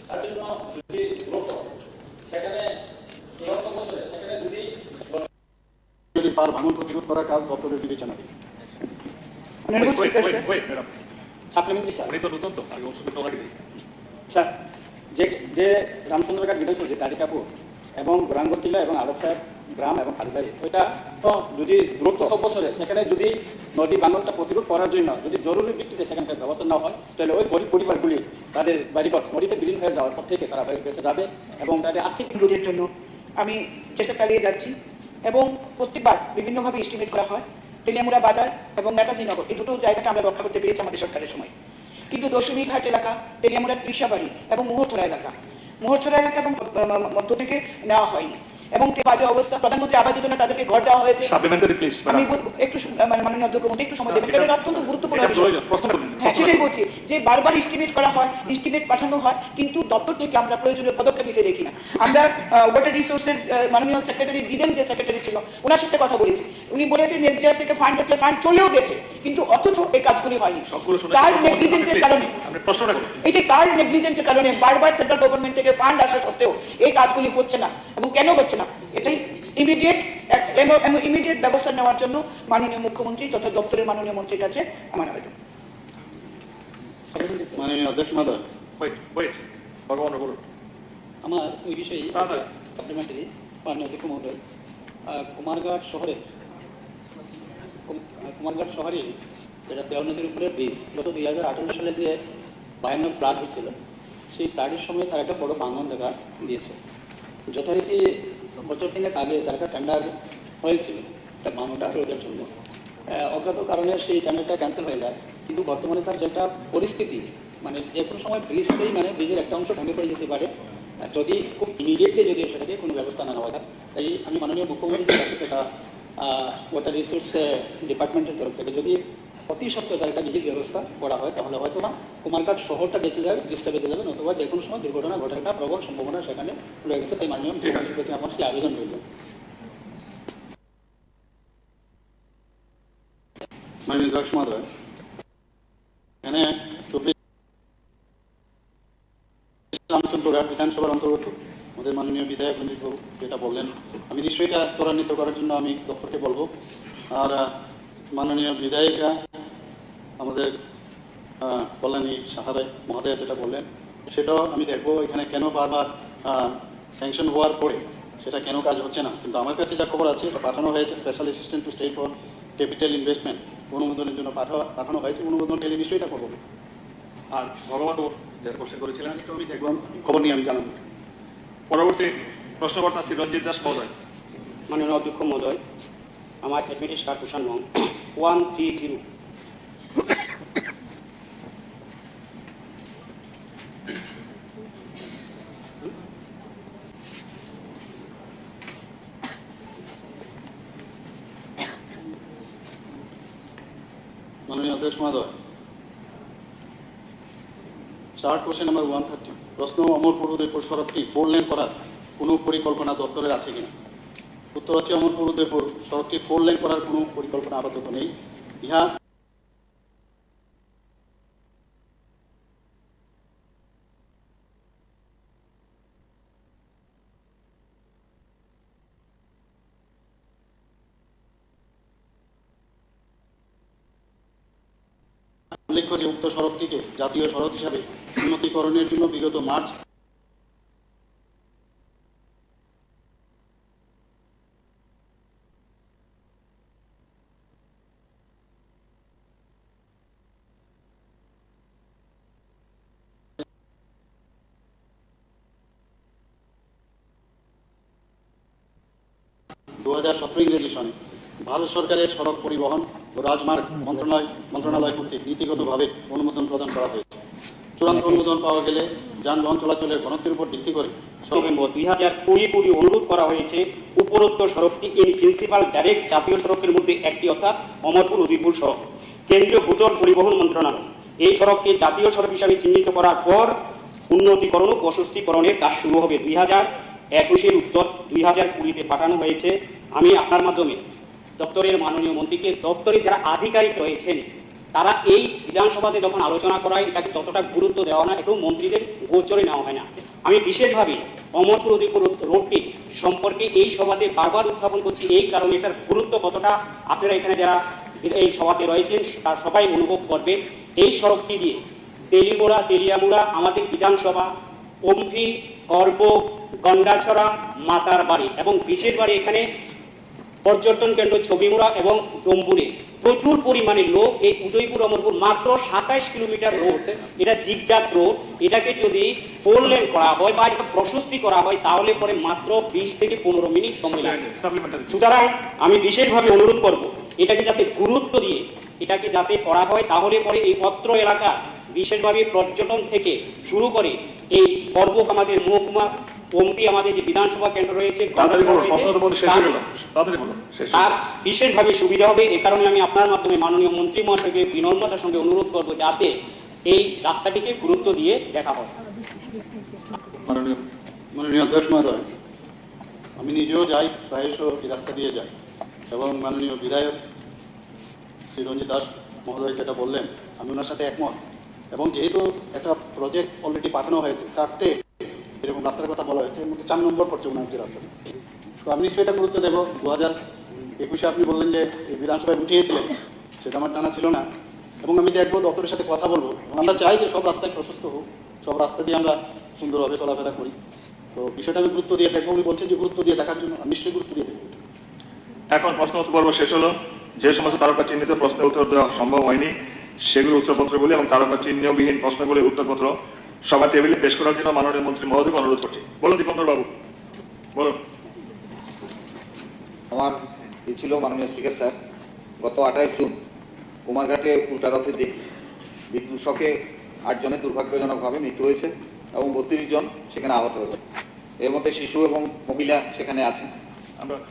তার জন্য যদি দ্রুত সেখানে বছরে সেখানে যদি পার ভাঙন প্রতিরোধ করার কাজ দপ্তরের বিবেচনা। সাপ্লিমেন্টারি স্যার উনি তো নতুন তো আগে ওষুধ তো লাগিয়ে স্যার যে রামচন্দ্রগড় বিধানসভা যে তালিকাপুর এবং রামগড় জেলা এবং আলোকসার গ্রাম এবং কালীবাড়ি ওইটা তো যদি দ্রুত বছরে সেখানে যদি নদী ভাঙনটা প্রতিরোধ করার জন্য যদি জরুরি ভিত্তিতে সেখানকার ব্যবস্থা না হয় তাহলে ওই গরিব পরিবারগুলি তাদের বাড়িঘর নদীতে বিলীন হয়ে যাওয়ার পর থেকে তারা বেঁচে যাবে এবং তাদের আর্থিক রোধের জন্য আমি চেষ্টা চালিয়ে যাচ্ছি এবং প্রত্যেকবার বিভিন্নভাবে এস্টিমেট করা হয়। তেলিয়ামুড়া বাজার এবং নেতাজি নগর এই দুটো জায়গাটা আমরা রক্ষা করতে পেরেছি আমাদের সরকারের সময়, কিন্তু দশমী ঘাট এলাকা, তেলিয়ামুড়া ত্রিশাবাড়ি এবং মোহরছড়া এলাকা এবং মধ্য থেকে নেওয়া হয়নি এবং বাজে অবস্থা। প্রধানমন্ত্রী আবাস যোজনা তাদেরকে ঘর দেওয়া হয়েছে। আমি একটু মাননীয় অধ্যক্ষ মন্ত্রী একটু সময় দেবেন, এটা অত্যন্ত গুরুত্বপূর্ণ বিষয়। হ্যাঁ, সেটাই বলছি যে বারবার এস্টিমেট করা হয়, এস্টিমেট পাঠানো হয়, কিন্তু দপ্তর থেকে আমরা প্রয়োজনীয় পদক্ষেপ নিতে দেখি না। আমরা ওয়াটার রিসোর্সের মাননীয় সেক্রেটারি বিদেন যে সেক্রেটারি ছিল ওনার সাথে কথা বলেছি, উনি বলেছেন এসডিআর থেকে ফান্ড চলেও গেছে, কিন্তু অথচ এই কাজগুলি হয়নি। কার নেগলিজেন্সের কারণে, এই যে কার নেগলিজেন্সের কারণে বারবার সেন্ট্রাল গভর্নমেন্ট থেকে ফান্ড আসা সত্ত্বেও এই কাজগুলি হচ্ছে না এবং কেন হচ্ছে না, এটাই ইমিডিয়েট ব্যবস্থা নেওয়ার জন্য মাননীয় মুখ্যমন্ত্রী তথা দপ্তরের মাননীয় মন্ত্রীর কাছে আমার আবেদন। মাননীয় অধ্যক্ষ মহোদয়, আমার ওই বিষয়ে সাপ্লিমেন্টারি মাননীয় অধ্যক্ষ মহোদয়, কুমারঘাট শহরে যেটা দেওয়া নদীর উপরে ব্রিজ গত 2018 সালে যে ভয়ানক ফ্লাড হয়েছিল সেই ফ্লাডের সময় তারা একটা বড় ভাঙন দেখা দিয়েছে। যথারীতি বছর 3 আগে তার একটা টেন্ডার হয়েছিল তার ভাঙনটা রোধের জন্য, অজ্ঞাত কারণে সেই টেন্ডারটা ক্যান্সেল হয়ে যায়। কিন্তু বর্তমানে তার যেটা পরিস্থিতি মানে যে কোনো সময় ব্রিজটাই মানে ব্রিজের একটা অংশ ভেঙে পড়ে যেতে পারে যদি খুব ইমিডিয়েটলি যদি সেটাকে কোনো ব্যবস্থা না নেওয়া হয়। তাই আমি মাননীয় মুখ্যমন্ত্রীর কাছে এটা ওয়াটার রিসোর্স ডিপার্টমেন্টের তরফ থেকে যদি অতি সত্ত্বর একটা বিহিত ব্যবস্থা করা হয়, তাহলে হয়তো না কুমারঘাট শহরটা বেঁচে যাবে, ব্রিজটা বেঁচে যাবে, নতুবা যে কোনো সময় দুর্ঘটনা ঘটার একটা প্রবল সম্ভাবনা সেখানে রয়ে গেছে। তাই মাননীয় মুখ্যমন্ত্রীর প্রতি আমার সেই আবেদন রইল। মাননীয় অধ্যক্ষ মহোদয়, এখানে 24 রামচন্দ্রঘাট বিধানসভার অন্তর্গত আমাদের মাননীয় বিধায়ক রঞ্জিত বাবু যেটা বললেন, আমি নিশ্চয়ই এটা ত্বরান্বিত করার জন্য আমি দপ্তরকে বলবো। আর মাননীয় বিধায়িকা আমাদের কল্যাণী সাহারায় মহোদয় যেটা বললেন সেটাও আমি দেখবো এখানে কেন বারবার স্যাংশন হওয়ার পরে সেটা কেন কাজ হচ্ছে না। কিন্তু আমার কাছে যা খবর আছে এটা পাঠানো হয়েছে special assistant two state for capital investment অনুমোদনের জন্য পাঠানো হয়েছে। অনুমোদন পেলে নিশ্চয়ই এটা করবো। আর ভগবান যেটা কোশ্চেন করেছিলেন একটু আমি দেখবো, খবর নিয়ে আমি জানাবো। পরবর্তী প্রশ্নকর্তা শ্রী রঞ্জিত দাস মহোদয়। মাননীয় অধ্যক্ষ মহোদয়, আমার অ্যাডমিটেড কার্পোরেশন নং 130। মাননীয় অধ্যক্ষ মহোদয়, চার্ট কোশ্চেন নাম্বার 130, প্রশ্ন অমরপুর উদয়পুর সড়কটি 4 লেন করার কোনো পরিকল্পনা দপ্তরের আছে কিনা? উত্তর হচ্ছে অমরপুর উদয়পুর সড়কটি 4 লেন করার কোনো পরিকল্পনা আপাতত নেই। ইহা উল্লেখ্য যে উক্ত সড়কটিকে জাতীয় সড়ক হিসাবে উন্নতিকরণের জন্য বিগত মার্চ ইংরেজি সনে ভারত সরকারের সড়ক পরিবহন ও রাজমার্গ মন্ত্রণালয় কর্তৃক নীতিগতভাবে অনুমোদন প্রদান করা হয়েছে। চূড়ান্ত অনুমোদন পাওয়া গেলে যানবাহন চলাচলের ঘনত্বের উপর ভিত্তি করে নভেম্বর 2020 অনুরোধ করা হয়েছে উপরোক্ত সড়কটি ইন প্রিন্সিপাল ডাইরেক্ট জাতীয় সড়কের মধ্যে একটি, অর্থাৎ অমরপুর উদয়পুর সড়ক। কেন্দ্রীয় ভূতল পরিবহন মন্ত্রণালয় এই সড়ককে জাতীয় সড়ক হিসাবে চিহ্নিত করার পর উন্নতিকরণ ও প্রশস্তিকরণের কাজ শুরু হবে। 2021-এর উত্তর 2020-তে পাঠানো হয়েছে। আমি আপনার মাধ্যমে দপ্তরের মাননীয় মন্ত্রীকে, দপ্তরে যারা আধিকারিক রয়েছেন তারা এই বিধানসভাতে যখন আলোচনা করা হয় এটাকে যতটা গুরুত্ব দেওয়া না, এটাও মন্ত্রীদের গোচরে নেওয়া হয় না। আমি বিশেষভাবে অমরপুর উদয়পুর রোডটি সম্পর্কে এই সভাতে বারবার উত্থাপন করছি, এই কারণে এটার গুরুত্ব কতটা আপনারা এখানে যারা এই সভাতে রয়েছেন তার সবাই অনুভব করবেন। এই সড়কটি দিয়ে তেলিয়ামুড়া আমাদের বিধানসভা, অম্ফি, অর্ব, গন্ডাছড়া, মাতার বাড়ি এবং বিশেষভাবে এখানে পর্যটন কেন্দ্র ছবিমুড়া এবং ডম্বুরে প্রচুর পরিমাণে লোক এই উদয়পুর অমরপুর মাত্র 27 কিলোমিটার রোড, এটা জিগজাগ রোড, এটাকে যদি 4 লেন করা হয় বা এটা প্রশস্তি করা হয় তাহলে পরে মাত্র 20 থেকে 15 মিনিট সময় লাগবে। সুতরাং আমি বিশেষভাবে অনুরোধ করব এটাকে যাতে গুরুত্ব দিয়ে এটাকে যাতে করা হয়, তাহলে পরে এই অত্র এলাকা বিশেষভাবে পর্যটন থেকে শুরু করে এই পর্বক আমাদের মহকুমা পম্পি আমাদের যে বিধানসভা কেন্দ্র রয়েছে আর বিশেষভাবে সুবিধা হবে। এ কারণে আমি আপনার মাধ্যমে মাননীয় মন্ত্রী মহাশয়কে বিনম্রতার সঙ্গে অনুরোধ করবো যাতে এই রাস্তাটিকে গুরুত্ব দিয়ে দেখা হয়। মাননীয় অধ্যক্ষ মহোদয়, আমি নিজেও যাই, প্রায়শঃ এই রাস্তা দিয়ে যাই এবং মাননীয় বিধায়ক শ্রী রঞ্জিত দাস মহোদয় যেটা বললেন আমি ওনার সাথে একমত। এবং যেহেতু একটা প্রজেক্ট অলরেডি পাঠানো হয়েছে, 4টে এরকম রাস্তার কথা বলা হয়েছে, এর মধ্যে 4 নম্বর পড়ছে ওনার যে রাস্তা, তো আমি নিশ্চয়ই এটা গুরুত্ব দেবো। 2021-এ আপনি বললেন যে বিধানসভায় উঠিয়েছিলেন, সেটা আমার জানা ছিল না এবং আমি দেখবো দপ্তরের সাথে কথা বলবো এবং আমরা চাই যে সব রাস্তায় প্রশস্ত হোক, সব রাস্তা দিয়ে আমরা সুন্দরভাবে চলাফেরা করি। তো বিষয়টা আমি গুরুত্ব দিয়ে দেখবো। উনি বলছেন যে গুরুত্ব দিয়ে দেখার জন্য, আমি নিশ্চয়ই গুরুত্ব দিয়ে দেখবো। এখন প্রশ্ন উত্তর পর্ব শেষ হলো। যে সমস্ত তারকা চিহ্নিত প্রশ্নের উত্তর দেওয়া সম্ভব হয়নি সেগুলো উত্তরপত্রগুলি এবং তারকা চিহ্নবিহীন প্রশ্নগুলির উত্তরপত্র সবার টেবিলে পেশ করার জন্য মাননীয় মন্ত্রী মহোদয়কে অনুরোধ করছি। বলুন দীপঙ্কর বাবু, বলুন। আমার ছিল মাননীয় স্পিকার স্যার, গত 28 জুন কুমারঘাটে উল্টা রথের দিক বিদ্যুৎ শকে 8 জনের দুর্ভাগ্যজনকভাবে মৃত্যু হয়েছে এবং 32 জন সেখানে আহত হয়েছে। এর মধ্যে শিশু এবং মহিলা সেখানে আছেন।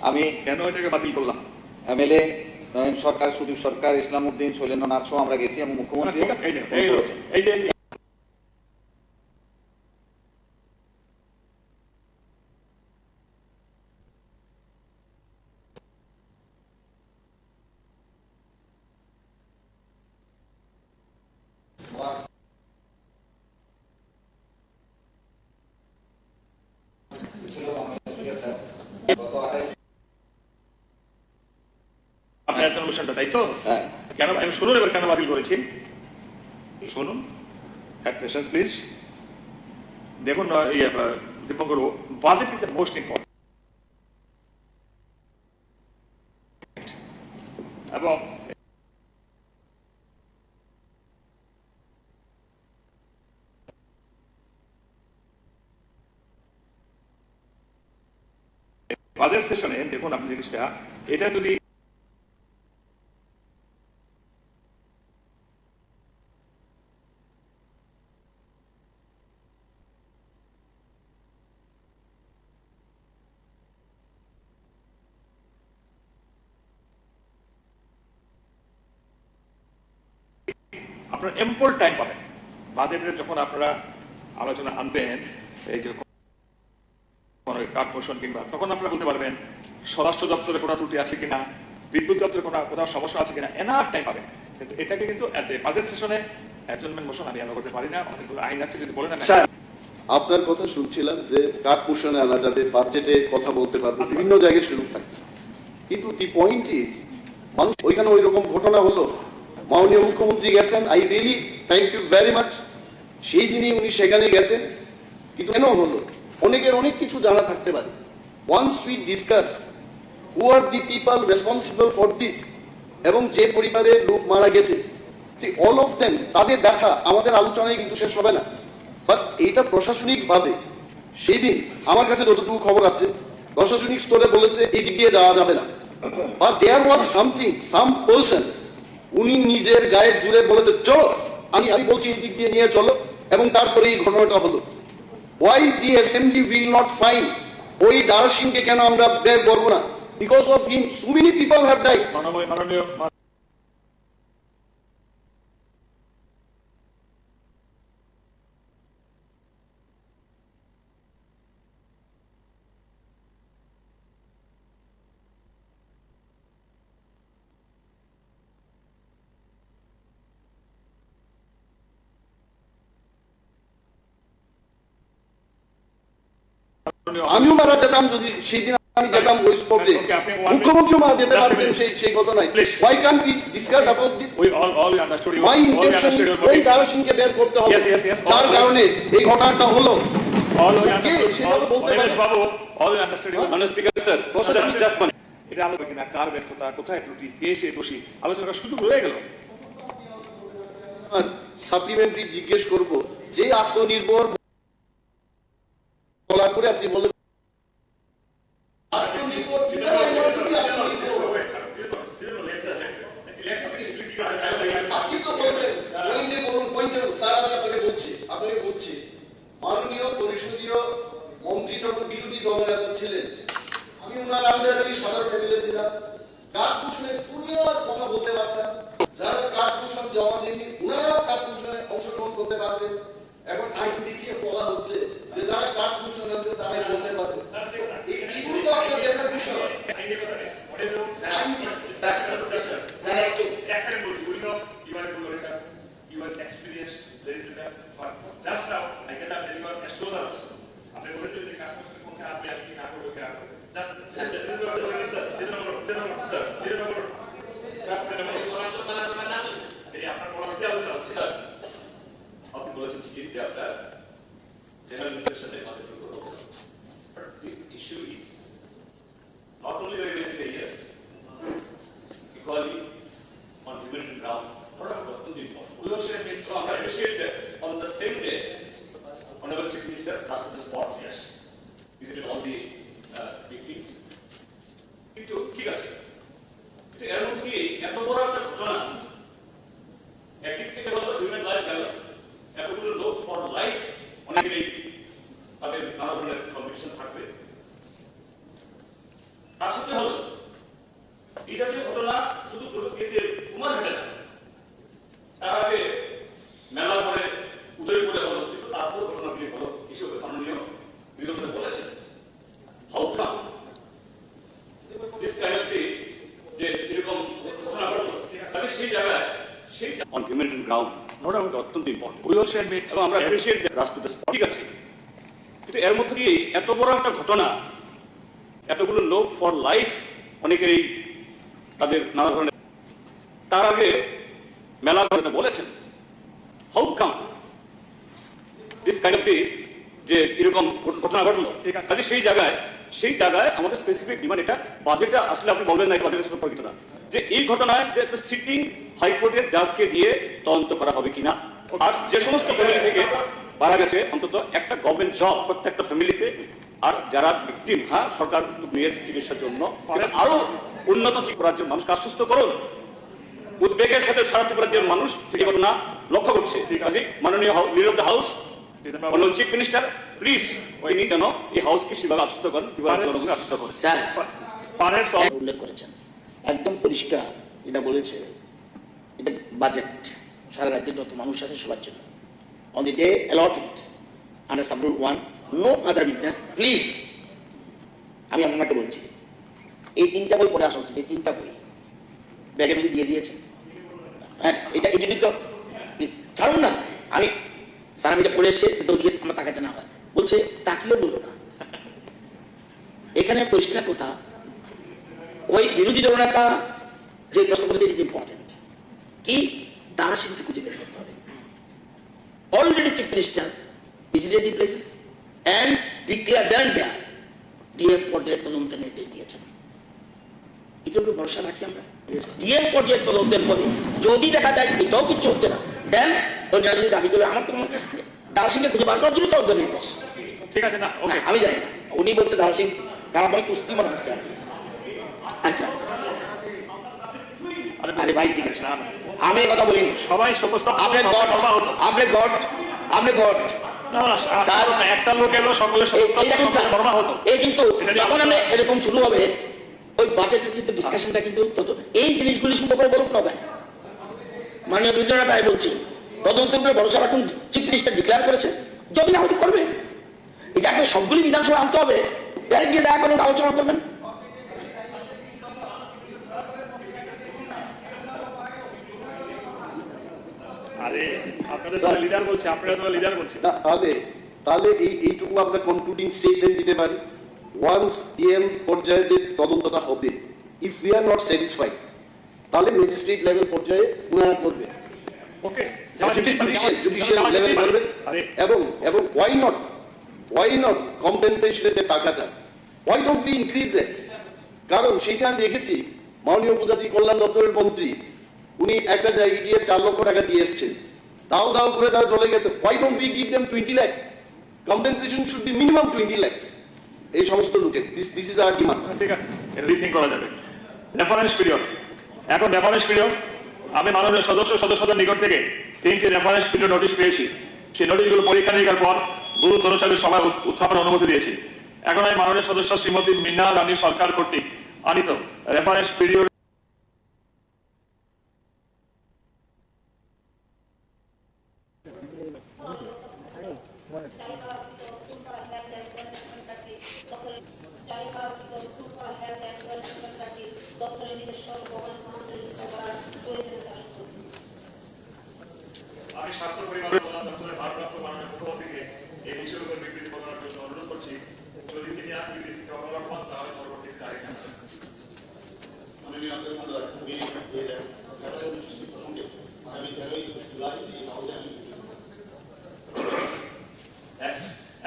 আমি কেন এটাকে বাতিল করলাম? এমএলএ নয়ন সরকার, সুদীপ সরকার, ইসলামউদ্দিন, শৈলেন্দ্র নাথ সহ আমরা গেছি এবং মুখ্যমন্ত্রী আপনার একটা অনুষ্ঠানটা, তাই তো? কেন আমি শুনুন, এবার কেন বাতিল করেছি শুনুন। এক পেশেন্স প্লিজ। দেখুন Dipankar, budget is the most important এবং বাজেট সেশনে দেখুন আপনি জিনিসটা, এটা যদি আপনারা এম্পল টাইম পাবেন বাজেটের, যখন আপনারা আলোচনা আনবেন এই যে কার্ড পোষণ কিংবা, তখন আপনারা বলতে পারবেন স্বরাষ্ট্র দপ্তরে কোনো ত্রুটি আছে কিনা, বিদ্যুৎ দপ্তরে কোথাও সমস্যা আছে কিনা, এনাফ টাইম পাবেন। কিন্তু এটাকে কিন্তু বাজেট সেশনে অ্যাডজনমেন্ট মোশন আমি করতে পারি না, অনেকগুলো আইন আছে, যদি বলেন। আপনার কথা শুনছিলাম যে কার্ড পোষণে আনা যাবে, বাজেটে কথা বলতে পারবে, বিভিন্ন জায়গায় সুযোগ থাকে, কিন্তু দি পয়েন্ট ইজ মানুষ ওইখানে ওই রকম ঘটনা হলো, মাননীয় মুখ্যমন্ত্রী গেছেন, I really thank you very much, সেই দিনই উনি সেখানে গেছেন, কিন্তু কেন হলো অনেকের অনেক কিছু জানা থাকতে পারে। Once we discuss who are the people responsible for this, এবং যে পরিবারের লোক মারা গেছে, অল অফ দেম, তাদের দেখা আমাদের আলোচনায় কিন্তু শেষ হবে না। বাট এইটা প্রশাসনিকভাবে সেই দিন আমার কাছে যতটুকু খবর আছে, প্রশাসনিক স্তরে বলেছে এই দিক দিয়ে যাওয়া যাবে না, but there was something, some person, উনি নিজের গায়ের জুড়ে বলেছে চলো, আমি বলছি এই দিক দিয়ে নিয়ে চলো, এবং তারপরে এই ঘটনাটা হলো। Why the assembly will not fine, ওই দারা সিংকে কেন আমরা বের করবো না? Because of him so many people have died. আমিও মারা যেতাম যদি সেই দিন আমি যেতাম ওই স্পটে, মুখ্যমন্ত্রীও মারা যেতে পারতেন সেই ঘটনায়। Why can't we discuss about this? My intention ওই দারা সিংকে বের করতে হবে, যার কারণে এই ঘটনাটা হলো। কে সেটা বলতে পারে? এটা আলোচনা কিনা, কার ব্যর্থতা, কোথায় ত্রুটি, কে সে দোষী, আলোচনা শুধু রয়ে গেল। সাপ্লিমেন্টারি জিজ্ঞেস করব, যে আত্মনির্ভর বলার পরে আপনি বলেন মাননীয় পরিষদীয় মন্ত্রী যখন বিরোধী দলের নেতা ছিলেন, আমি ওনার আন্ডারে সাধারণ টেবিলে ছিলাম, কার্ড পোষণের দুনিয়ার কথা বলতে পারতাম, যারা কার্ড পোষণ জমা দেয়নি ওনারাও কার্ড পোষণে অংশগ্রহণ করতে পারতেন। এখন আইন দেখিয়ে বলা হচ্ছে যে যারা কার্ড পোষণ জানবে তারাই বলতে পারবে, এইগুলো তো আপনার দেখার বিষয়। Just now, I get up and you are astronomers. আপনি বলেছেন যে কাজ করতে কোনটা আপনি আপনি না করবে কে করবে। আপনার পরামর্শ আলোচনা হচ্ছে স্যার, আপনি বলেছেন ঠিকই যে আপনার জেনারেল ইন্সপেকশনে আমাদের করতে হবে। But this issue is not only when we say yes, equally on human ground. We also need to appreciate that on the same day, Honorable Chief Minister asked the spot, yes, visited all the victims. কিন্তু ঠিক আছে, এর মধ্যে কি এত বড় একটা ঘটনা, একদিক থেকে হলো হিউম্যান লাইফ গেল, এতগুলো লোক ফর লাইফ, অনেকেই তাদের নানা ধরনের কম্পিটিশন থাকবে। তার সাথে হলো এই জাতীয় ঘটনা শুধু কুমারঘাটে না, তার আগে মেলা করে উদয়পুরে হলো, কিন্তু তারপর ঘটনাগুলি হলো হিসেবে মাননীয় বিরোধী বলেছেন। How come this kind of thing, যে এরকম ঘটনা ঘটলো, তাহলে সেই জায়গায় সেই অন হিউম্যানিটেরিয়ান গ্রাউন্ড অত্যন্ত ইম্পর্টেন্ট। উই অলসো অ্যাডমিট এবং আমরা অ্যাপ্রিশিয়েট রাষ্ট্রদের ঠিক আছে, কিন্তু এর মধ্যে দিয়ে এত বড় একটা ঘটনা, এতগুলো লোক ফর লাইফ, অনেকেরই তাদের নানা ধরনের, তার আগে মেলা কথা বলেছেন। How come this kind of thing, যে এরকম ঘটনা ঘটলো, ঠিক আছে, তাহলে সেই জায়গায় আমাদের স্পেসিফিক ডিমান্ড, এটা বাজেটটা আসলে আপনি বলবেন না, এই বাজেটের সাথে সম্পর্কিত না, যে এই ঘটনায় যে একটা সিটিং হাইকোর্টের জাজকে দিয়ে তদন্ত করা হবে কিনা, আর যে সমস্ত ফ্যামিলি থেকে মারা গেছে অন্তত একটা গভর্নমেন্ট জব প্রত্যেকটা ফ্যামিলিতে, আর যারা ভিকটিম, হ্যাঁ সরকার নিয়েছে চিকিৎসার জন্য, আরো উন্নত চিকিৎসা রাজ্যের মানুষকে আশ্বস্ত করুন। উদ্বেগের সাথে সারা ত্রিপুরা রাজ্যের মানুষ এই ঘটনা লক্ষ্য করছে। ঠিক আছে, মাননীয় leader of the house, chief minister, please তিনি যেন এই হাউসকে সেভাবে আশ্বস্ত করেন, ত্রিপুরার জনগণকে আশ্বস্ত করেন। স্যার উল্লেখ করেছেন একদম পরিষ্কার, যেটা বলেছে এটা বাজেট সারা রাজ্যের যত মানুষ আছে সবার জন্য। On the day allotted under sub rule 1, no other business, please আমি আপনাকে বলছি, এই 3টা বই পড়ে আসা উচিত। এই 3টা বই ব্যাগে ব্যাগে দিয়ে দিয়েছে। হ্যাঁ, এটা এই জন্যই তো ছাড়ুন না। আমি স্যার আমি এটা পড়ে এসে ওদিকে আমার তাকাতে না হয়, বলছে তাকিয়েও বলো না। এখানে পরিষ্কার কথা, ওই বিরোধী দলনেতা যে প্রশ্ন করেছে, ইট ইজ ইম্পর্টেন্ট, কি দারা সিংকে খুঁজে বের করতে হবে। Already chief minister visited the places and declare then there DM পর্যায়ে তদন্তের নির্দেশ দিয়েছেন। এটার উপর ভরসা রাখি আমরা। ডিএম পর্যায়ে তদন্তের পরে যদি দেখা যায় এটাও কিছু হচ্ছে না, দেন যদি দাবি করে আমার তো দারা সিংকে খুঁজে বার করার জন্য তদন্তের নির্দেশ। ঠিক আছে না, ওকে, আমি জানি না, উনি বলছে দারা সিং তারা বলে কুস্তি মনে হচ্ছে আর কি। আচ্ছা আরে ভাই ঠিক আছে, আমি কথা বলিনি, সবাই সমস্ত আপনি গড, আপনি গড একটা লোক এলো সকলে হতো। এই কিন্তু যখন আমরা এরকম শুরু হবে, ওই বাজেটের কিন্তু ডিসকাশনটা কিন্তু এই জিনিসগুলি শুরু করে বলুক না ভাই। মাননীয় বিরোধী তাই বলছি, তদন্তের উপরে ভরসা রাখুন। চিফ মিনিস্টার ডিক্লেয়ার করেছে, যদি না হয়তো করবে। এই যে আপনার সবগুলি বিধানসভা আনতে হবে, ডাইরেক্ট গিয়ে দেখা করুন, আলোচনা করবেন। তাহলে এইটুকু আমরা কনক্লুডিং স্টেটমেন্ট দিতে পারি, ওয়ান্স ডিএম পর্যায়ে যে তদন্তটা হবে, if we are not satisfied, তাহলে ম্যাজিস্ট্রেট লেভেল পর্যায়ে উনারা করবে, জুডিশিয়াল লেভেল করবে। এবং ওয়াই নট কম্পেনসেশনের যে টাকাটা, why don't we increase that? কারণ সেইটা আমি দেখেছি, মাননীয় উপজাতি কল্যাণ দপ্তরের মন্ত্রী উনি একটা জায়গায় গিয়ে 4 লক্ষ টাকা দিয়ে এসছেন, দাও দাও করে তারা চলে গেছে। Why don't we give them 20 lakhs? Compensation should be minimum 20 lakhs এই সমস্ত লোকের। This is our demand. ঠিক আছে, এটা রিথিং করা যাবে। রেফারেন্স পিরিয়ড, এখন রেফারেন্স পিরিয়ড আমি মাননীয় সদস্যদের নিকট থেকে 3টি রেফারেন্স পিরিয়ড নোটিশ পেয়েছি। সেই নোটিশগুলো পরীক্ষা নিরীক্ষার পর গুরুত্ব অনুসারে সভায় উত্থাপনের অনুমতি দিয়েছি। এখন আমি মাননীয় সদস্য শ্রীমতী মিনা রানী সরকার কর্তৃক আনিত রেফারেন্স পিরিয়ড আমি ছাত্র পরিবারের দপ্তরের ভারপ্রাপ্ত মাননীয় মুখ্যমন্ত্রীকে এই বিষয়ের উপর বিবৃতি প্রদানের জন্য অনুরোধ করছি। যদি তিনি আর বিবৃতি প্রদান পান, তাহলে পরবর্তী তারিখ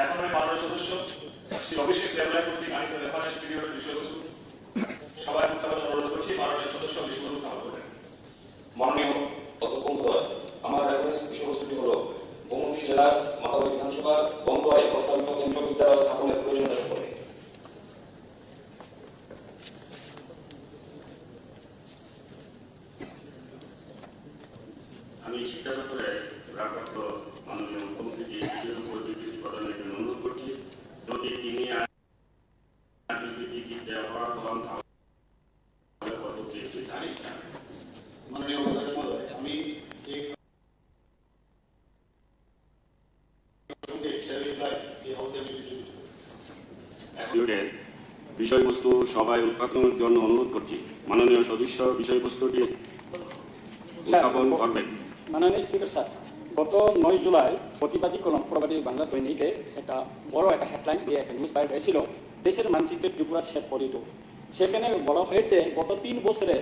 এখন আমি মাননীয় সদস্য শ্রী অভিষেক দেবরায় কর্তৃক আনিত রেফারেন্স পিরিয়ডের বিষয়বস্তু সবাই উত্থাপন অনুরোধ করছি। মাননীয় সদস্য বিষয়গুলো উত্থাপন করবেন। মাননীয় ততক্ষণ আমার রেফারেন্স বিষয়বস্তুটি হল গোমতী জেলার মাতাবাড়ি বিধানসভার বন্ধুয়ায় প্রস্তাবিত কেন্দ্রীয় বিদ্যালয় স্থাপনের প্রয়োজনীয়তা সম্পর্কে। আমি শিক্ষা দপ্তরের ভারপ্রাপ্ত মাননীয় মুখ্যমন্ত্রীকে এই বিষয়ের উপর বিবৃতি প্রদানের জন্য অনুরোধ করছি। যদি তিনি বিবৃতি দেওয়া হন, তাহলে পরবর্তী পিরিয়ডের বিষয়বস্তু সভায় উত্থাপনের জন্য অনুরোধ করছি। মাননীয় সদস্য বিষয়বস্তুটি উত্থাপন করবেন। মাননীয় স্পিকার স্যার, গত 9 জুলাই প্রতিবাদী কলম প্রবাদী বাংলা দৈনিকে একটা বড় একটা হেডলাইন দিয়ে একটা নিউজ বাইর হয়েছিল, দেশের মানচিত্রে ত্রিপুরা শেষ পরিত। সেখানে বলা হয়েছে গত 3 বছরে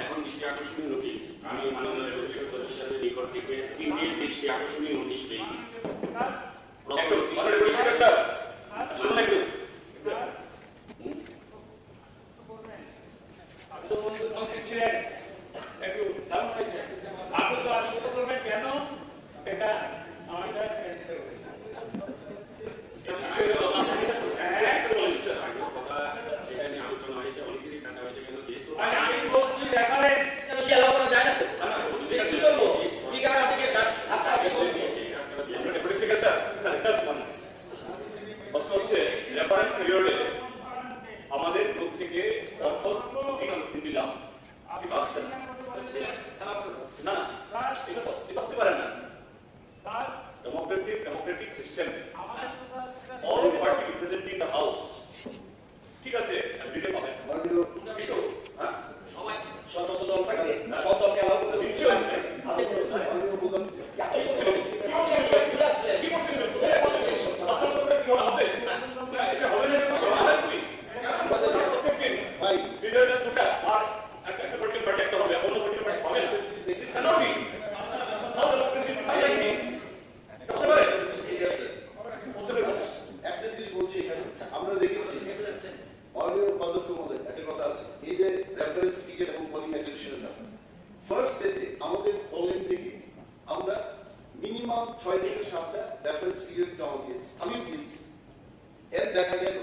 এখন দৃষ্টি আকর্ষণীয় নোটিশ, আমি মাননীয় সদস্যদের নিকট থেকে 3 দিন দৃষ্টি আকর্ষণীয় নোটিশ পেয়েছি। আমাদের গ্রুপ থেকে দিলাম না এটা করতে পারেন না। Democratic system all party representing the house, ঠিক আছে, দিতে পাবেন। সবাই সদস্য দল থাকবে না, সব দলকে আলাদা করতে আমরা দেখেছি মাননীয় উপাধ্যক্ষ মহোদয় একটা কথা আছে, এই যে রেফারেন্স পিরিয়ড এবং পলিং অ্যাডমিশনের ব্যাপার, ফার্স্ট ডেতে আমাদের পলিং থেকে আমরা মিনিমাম 6 থেকে 7টা রেফারেন্স পিরিয়ড জমা দিয়েছি, আমি দিয়েছি। এর দেখা গেল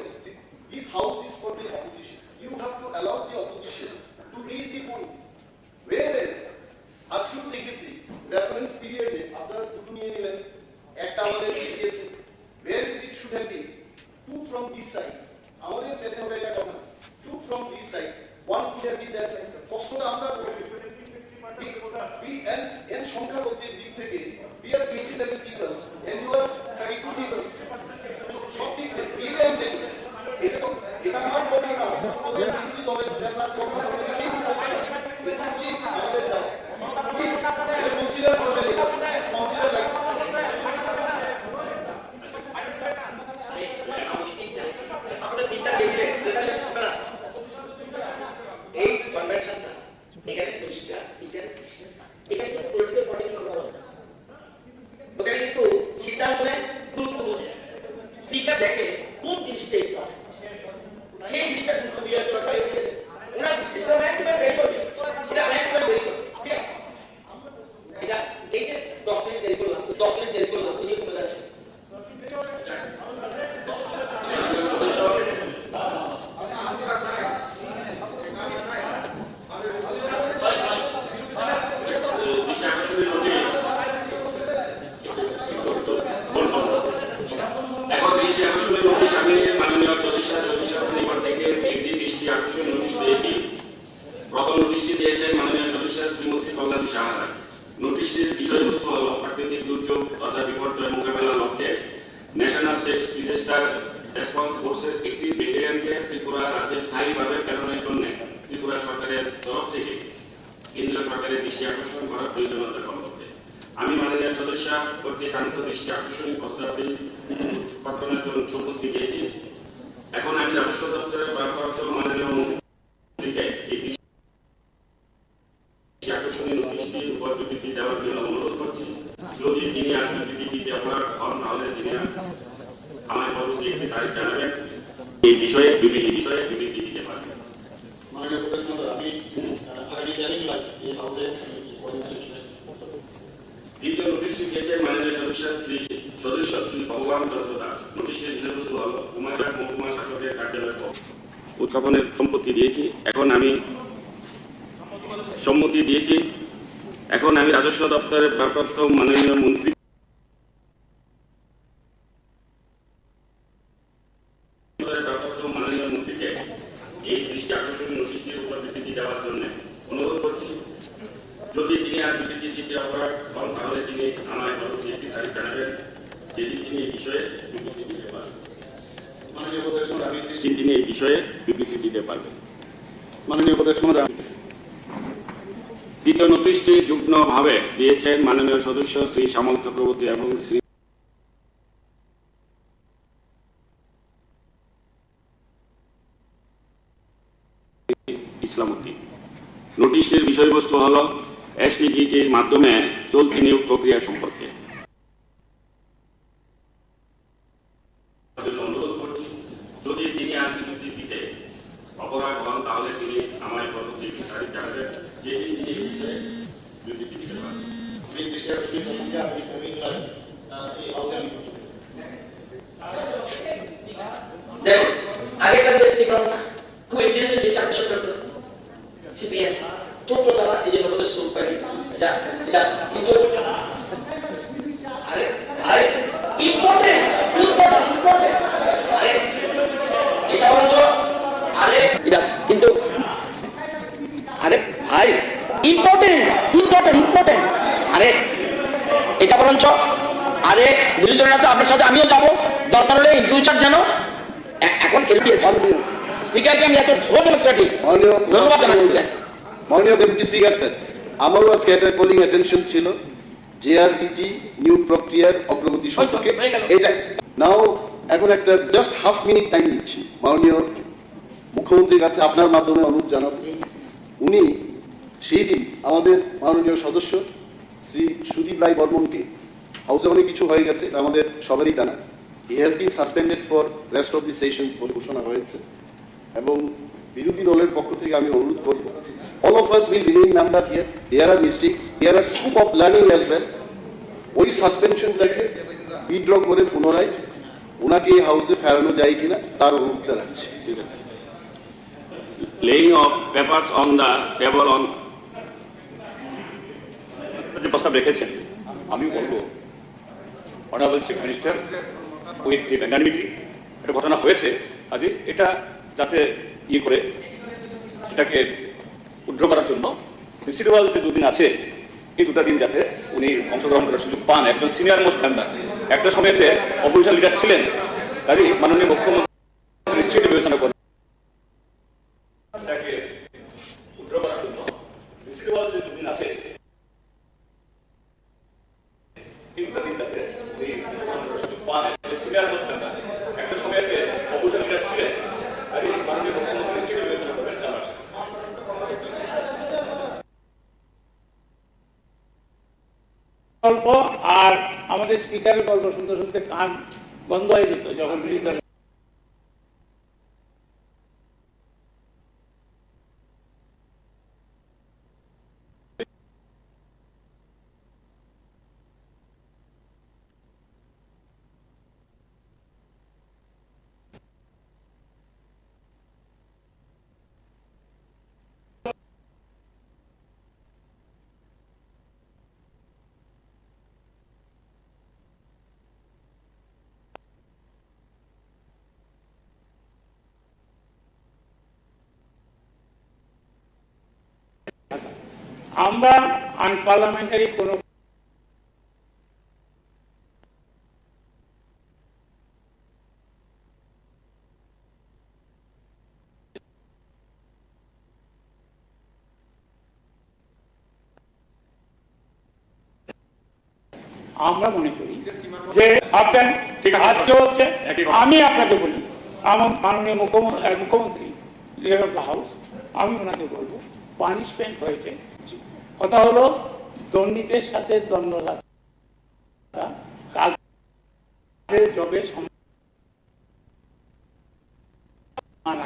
this house is for the opposition, you have to allow the opposition to raise the point. Where আজকেও দেখেছি রেফারেন্স পিরিয়ডে আপনারা দুটো নিয়ে নিলেন, একটা আমাদের দিয়েছে, where is it should have been 2 from this side, আমাদের পেতে হবে একটা কথা, 2 from this side, 1 could have been that side। প্রশ্নটা আমরা এর সংখ্যা বলতে দিক থেকে we are 27 people and you are 32 people, সব দিক থেকে এটা আমার কথা না, আমাদের দুটি দলের জন্য কথা বলে কি উচিত আমাদের দাও কনসিডার করবেন, কনসিডার লাগবে। এই কনভেনশনটা এখানে পরিষ্কার স্পিকার এখানে কিন্তু পলিটিক্যাল পার্টি কথা বলে না, ওখানে কিন্তু সিদ্ধান্ত নেয়, গুরুত্ব বোঝে, স্পিকার দেখে কোন জিনিসটা সেই জিনিসটা গুরুত্ব দিয়ে ওনার দৃষ্টিতে র্যাঙ্ক বের করবে, এটা র্যাঙ্ক বের করবে, ঠিক আছে। এটা এই যে 10 মিনিট দেরি করলাম, 10 মিনিট দেরি করলাম, ওই যে কমে যাচ্ছে। এখন দৃষ্টি আকর্ষণীয় নোটিশ, আমি মাননীয় সদস্যদের নিকট থেকে 3টি দৃষ্টি আকর্ষণীয় নোটিশ পেয়েছি। প্রথম নোটিশটি দিয়েছেন মাননীয় সদস্য শ্রীমতী কল্যাণী সাহারা। নোটিশটির বিষয়বস্তু হল প্রাকৃতিক দুর্যোগ তথা বিপর্যয় মোকাবেলার লক্ষ্যে ন্যাশনাল ডিজাস্টার রেসপন্স ফোর্সের একটি ব্যাটালিয়নকে ত্রিপুরা রাজ্যে স্থায়ীভাবে প্রেরণের জন্য ত্রিপুরা সরকারের তরফ থেকে কেন্দ্রীয় সরকারের দৃষ্টি আকর্ষণ করার প্রয়োজনীয়তা সম্পর্কে আমি মাননীয় সদস্য কর্তৃক কাঙ্ক্ষিত দৃষ্টি আকর্ষণ প্রস্তাবের জন্য সম্মতি দিয়েছি। এখন আমি রাজস্ব দপ্তরের ভারপ্রাপ্ত মাননীয় মন্ত্রীকে এই দৃষ্টি আকর্ষণীয় নোটিশটির উপর বিবৃতি দেওয়ার জন্য অনুরোধ করছি। যদি তিনি আর বিবৃতি দিতে অপরাধ হন তাহলে তিনি আমার পরবর্তী একটি তারিখ জানাবেন এই বিষয়ে বিবৃতি দিতে পারবেন। মাননীয় প্রধান আমি আগামী জানুয়ারি জুলাই এই হাউসে দ্বিতীয় নোটিশটি দিয়েছেন মাননীয় সদস্য শ্রী ভগবান চন্দ্র দাস। নোটিশটির বিষয়বস্তু হল কুমারঘাট মহকুমা শাসকের কার্যালয় উত্থাপনের সম্মতি দিয়েছি। এখন আমি রাজস্ব দপ্তরের ভারপ্রাপ্ত মাননীয় মন্ত্রী মন্ত্রীকে এই দৃষ্টি আকর্ষণীয় নোটিশটির উপর বিবৃতি দেওয়ার জন্য অনুরোধ করছি। যদি তিনি আর বিবৃতি দিতে অপরাধ হন তাহলে তিনি আমায় পরবর্তী একটি তারিখ জানাবেন যেদিন তিনি এই বিষয়ে বিবৃতি দিতে পারবেন। তিনি এই বিষয়ে বিবৃতি দিতে পারবেন। মাননীয় প্রদেশ মহোদয়, দ্বিতীয় নোটিশটি যুগ্মভাবে দিয়েছেন মাননীয় সদস্য শ্রী শ্যামল চক্রবর্তী এবং শ্রী ইসলামউদ্দিন। নোটিশটির বিষয়বস্তু হল এসপিজিটির মাধ্যমে চলতি নিয়োগ প্রক্রিয়া সম্পর্কে অনুরোধ করছি। যদি তিনি আর বিবৃতি দিতে অপরাধ হন তাহলে তিনি আমায় পরবর্তী তারিখ জানাবেন যেদিন তিনি এই বিষয়ে বিবৃতি দিতে পারবেন। দেখো আগেকার দেশ থেকে খুব ইন্টারেস্টিং যে চাকরি করতো সিপিএম ছোট দ্বারা এই যে নবদের স্কুল পাই এটা কিন্তু আরে আরে ইম্পর্টেন্ট আরে এটা বলছো আরে এটা কিন্তু আরে ভাই ইম্পর্টেন্ট আরে এটা বলছ আরে বিরোধী দলের তো আপনার সাথে আমিও যাবো দরকার হলে ইন ফিউচার জানো এখন স্পিকারকে আমি এত ছোট একটা ঠিক ধন্যবাদ জানাচ্ছি। মাননীয় ডেপুটি স্পিকার স্যার, আমারও আজকে একটা কলিং অ্যাটেনশন ছিল জেআরপিটি নিয়োগ প্রক্রিয়ার অগ্রগতি সম্পর্কে। এটা নাও এখন একটা জাস্ট হাফ মিনিট টাইম নিচ্ছি মাননীয় মুখ্যমন্ত্রীর কাছে আপনার মাধ্যমে অনুরোধ জানাবো। উনি সেই দিন আমাদের মাননীয় সদস্য শ্রী সুদীপ রায় বর্মনকে, হাউসে অনেক কিছু হয়ে গেছে আমাদের সবারই জানা, he has been suspended for rest of the session বলে ঘোষণা হয়েছে। এবং বিরোধী দলের পক্ষ থেকে আমি অনুরোধ করব, all of us will remain member here. There are mistakes, there are scope of learning as well. ওই সাসপেনশনটাকে উইথড্র করে পুনরায় ওনাকে এই হাউসে ফেরানো যায় কিনা তার অনুরোধ জানাচ্ছি। ঠিক আছে। laying of papers on the table on যে প্রস্তাব রেখেছেন আমি বলবো honourable chief minister with the magnanimity একটা ঘটনা হয়েছে আজকে এটা যাতে করে সেটাকে উদ্র করার জন্য প্রিন্সিপাল যে দুদিন আছে এই দুটা দিন যাতে উনি অংশগ্রহণ করার সুযোগ পান। একজন সিনিয়র মোস্ট মেম্বার একটা সময়তে অপোজিশন লিডার ছিলেন, কাজে মাননীয় মুখ্যমন্ত্রী নিশ্চয়ই বিবেচনা করেন এটাকে উদ্র করার জন্য প্রিন্সিপাল যে দুদিন আছে এই দুটা দিন যাতে উনি অংশগ্রহণ করার সুযোগ পান। একজন সিনিয়র মোস্ট মেম্বার একটা সময়তে অপোজিশন লিডার ছিলেন, কাজে মাননীয় মুখ্যমন্ত্রী নিশ্চয়ই বিবেচনা করবেন। গল্প আর আমাদের স্পিকারের গল্প শুনতে শুনতে কান বন্ধ হয়ে যেত যখন আমরা আনপার্লামেন্টারি কোনো আমরা মনে করি যে আপনার আজকে হচ্ছে, আমি আপনাকে বলি, আমার মাননীয় মুখ্যমন্ত্রী লিডার অফ দ্য হাউস, আমি ওনাকে বলবো পানিশমেন্ট হয়েছে। কথা হলো দণ্ডিতের সাথে দণ্ড লাগা, কাজের জবে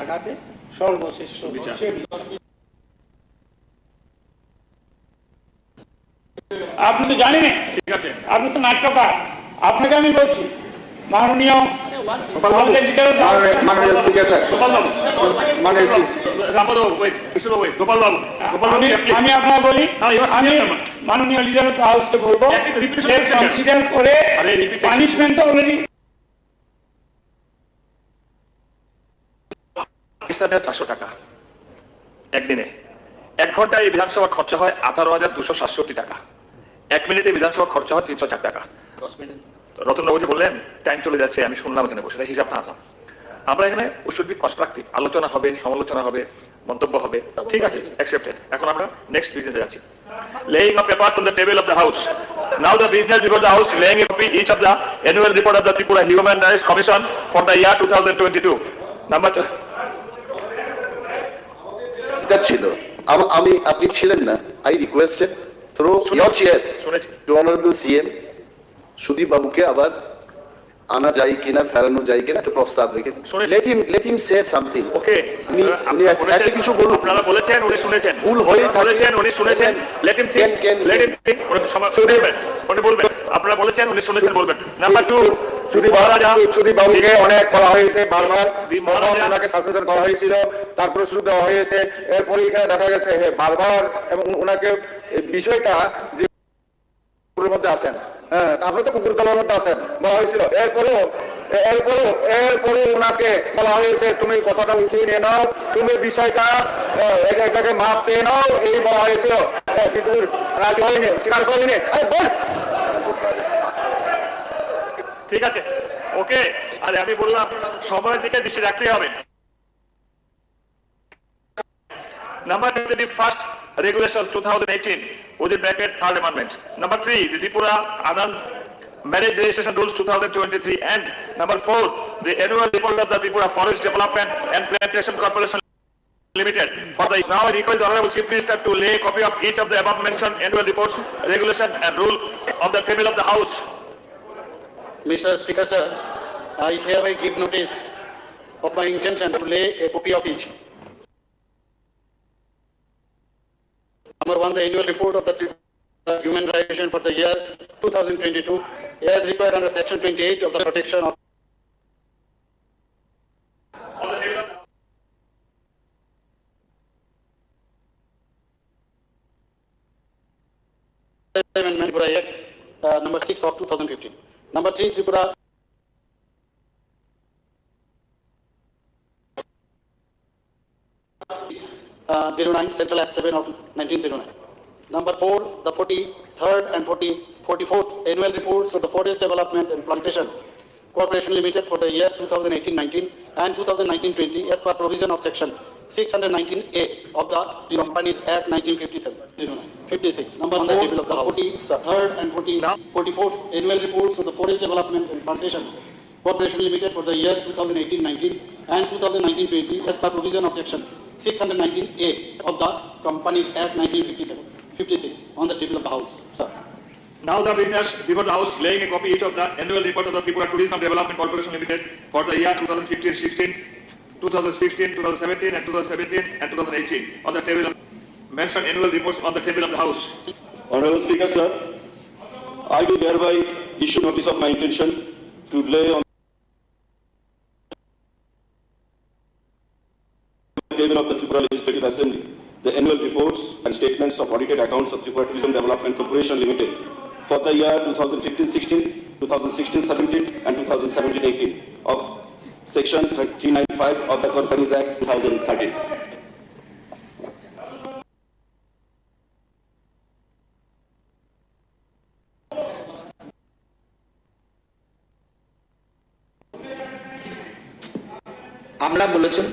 আঘাতে সর্বশ্রেষ্ঠ বিচার। আপনি তো জানেন, ঠিক আছে, আপনি তো নাট্যকার, আপনাকে আমি বলছি মাননীয় আমি আপনাকে বলি, আমি মাননীয় লিডার অফ দ্য হাউসকে বলবো কনসিডার করে পানিশমেন্ট তো অলরেডি 400 টাকা একদিনে। 1 ঘন্টায় এই বিধানসভা খরচা হয় 18,267 টাকা। 1 মিনিটে বিধানসভা খরচা হয় 304 টাকা। রতনবাবু যে বললেন টাইম চলে যাচ্ছে, আমি শুনলাম এখানে বসে, হিসাব না আনলাম। আমরা এখানে শুড বি কনস্ট্রাকটিভ, আলোচনা হবে, সমালোচনা হবে, মন্তব্য হবে, ঠিক আছে, অ্যাকসেপ্টেড। এখন আমরা নেক্সট বিজনেসে যাচ্ছি। laying of papers on the table of the house. Now the business before the house, laying a copy each of the annual report of the Tripura Human Rights Commission for the year 2022. Number 2. ছিল আমি, আপনি ছিলেন না, I requested through your chair to honourable CM Sudip বাবুকে আবার আনা যায় কিনা, ফেরানো যায় কিনা একটা প্রস্তাব রেখে let him say something. ওকে, উনি একটা কিছু বলুন। আপনারা বলেছেন, উনি শুনেছেন, ভুল হয়ে বলেছেন, উনি শুনেছেন, let him think, উনি বলবেন, আপনারা বলেছেন, উনি শুনেছেন, বলবেন। নাম্বার 2, সুদীপ বাবুকে অনেক বলা হয়েছে, বারবার ওনাকে সাসপেনশন করা হয়েছিল, তারপরে শুরু দেওয়া হয়েছে, এরপরে এখানে দেখা গেছে বারবার, এবং ওনাকে বিষয়টা যে মধ্যে আছেন, হ্যাঁ, আপনি তো কুকুর তলার মধ্যে আছেন বলা হয়েছিল, এরপরে ওনাকে বলা হয়েছে তুমি কথাটা উঠিয়ে নিয়ে নাও, তুমি বিষয়টা এটাকে মাপ চেয়ে নাও, এই বলা হয়েছিল, কিন্তু রাজি হয়নি, স্বীকার করেনি। ঠিক আছে, ওকে। আরে আমি বললাম সময়ের দিকে দৃষ্টি রাখতে হবে। Number 2, the first regulations 2018 within bracket 3rd amendment. Number 3, the Tripura Anand marriage registration rules 2023, and number 4, the annual report of the Tripura Forest Development and Plantation Corporation Limited. For the now I request the Honorable Chief Minister to lay a copy of each of the above mentioned annual reports, regulation and rule of the table of the House. Mr. Speaker, sir, I hereby give notice of my intention to lay a copy of each. Number 1, the annual report of the Human Rights Commission for the year 2022, as required under Section 28 of the Protection of Amendment for Act number 6 of 2015. Number 3, Tripura uh, 09, Central Act 7 of 1909. Number 4, the 43rd and 44th annual reports of the Forest Development and Plantation Corporation Limited for the year 2018-19 and 2019-20 as per provision of Section 619A of the Companies Act 1957. 56. Number 4, the 43rd and 44th annual reports of the Forest Development and Plantation Corporation Limited for the year 2018-19 and 2019-20 as per provision of Section 619A of the Companies Act 1957. 56 on the table of the House, sir. Now the business before the House, laying a copy each of the annual report of the Tripura Tourism Development Corporation Limited for the year 2015-16, 2016, 2017 and 2017 and 2018 on the table of mentioned annual reports on the table of the House. Honorable Speaker, sir, I do hereby issue notice of my intention to lay on the table of the Tripura Legislative Assembly the annual reports and statements of audited accounts of Tripura Tourism Development Corporation Limited for the year 2015-16, 2016-17 and 2017-18 of Section 395 of the Companies Act 2013. আমরা বলেছেন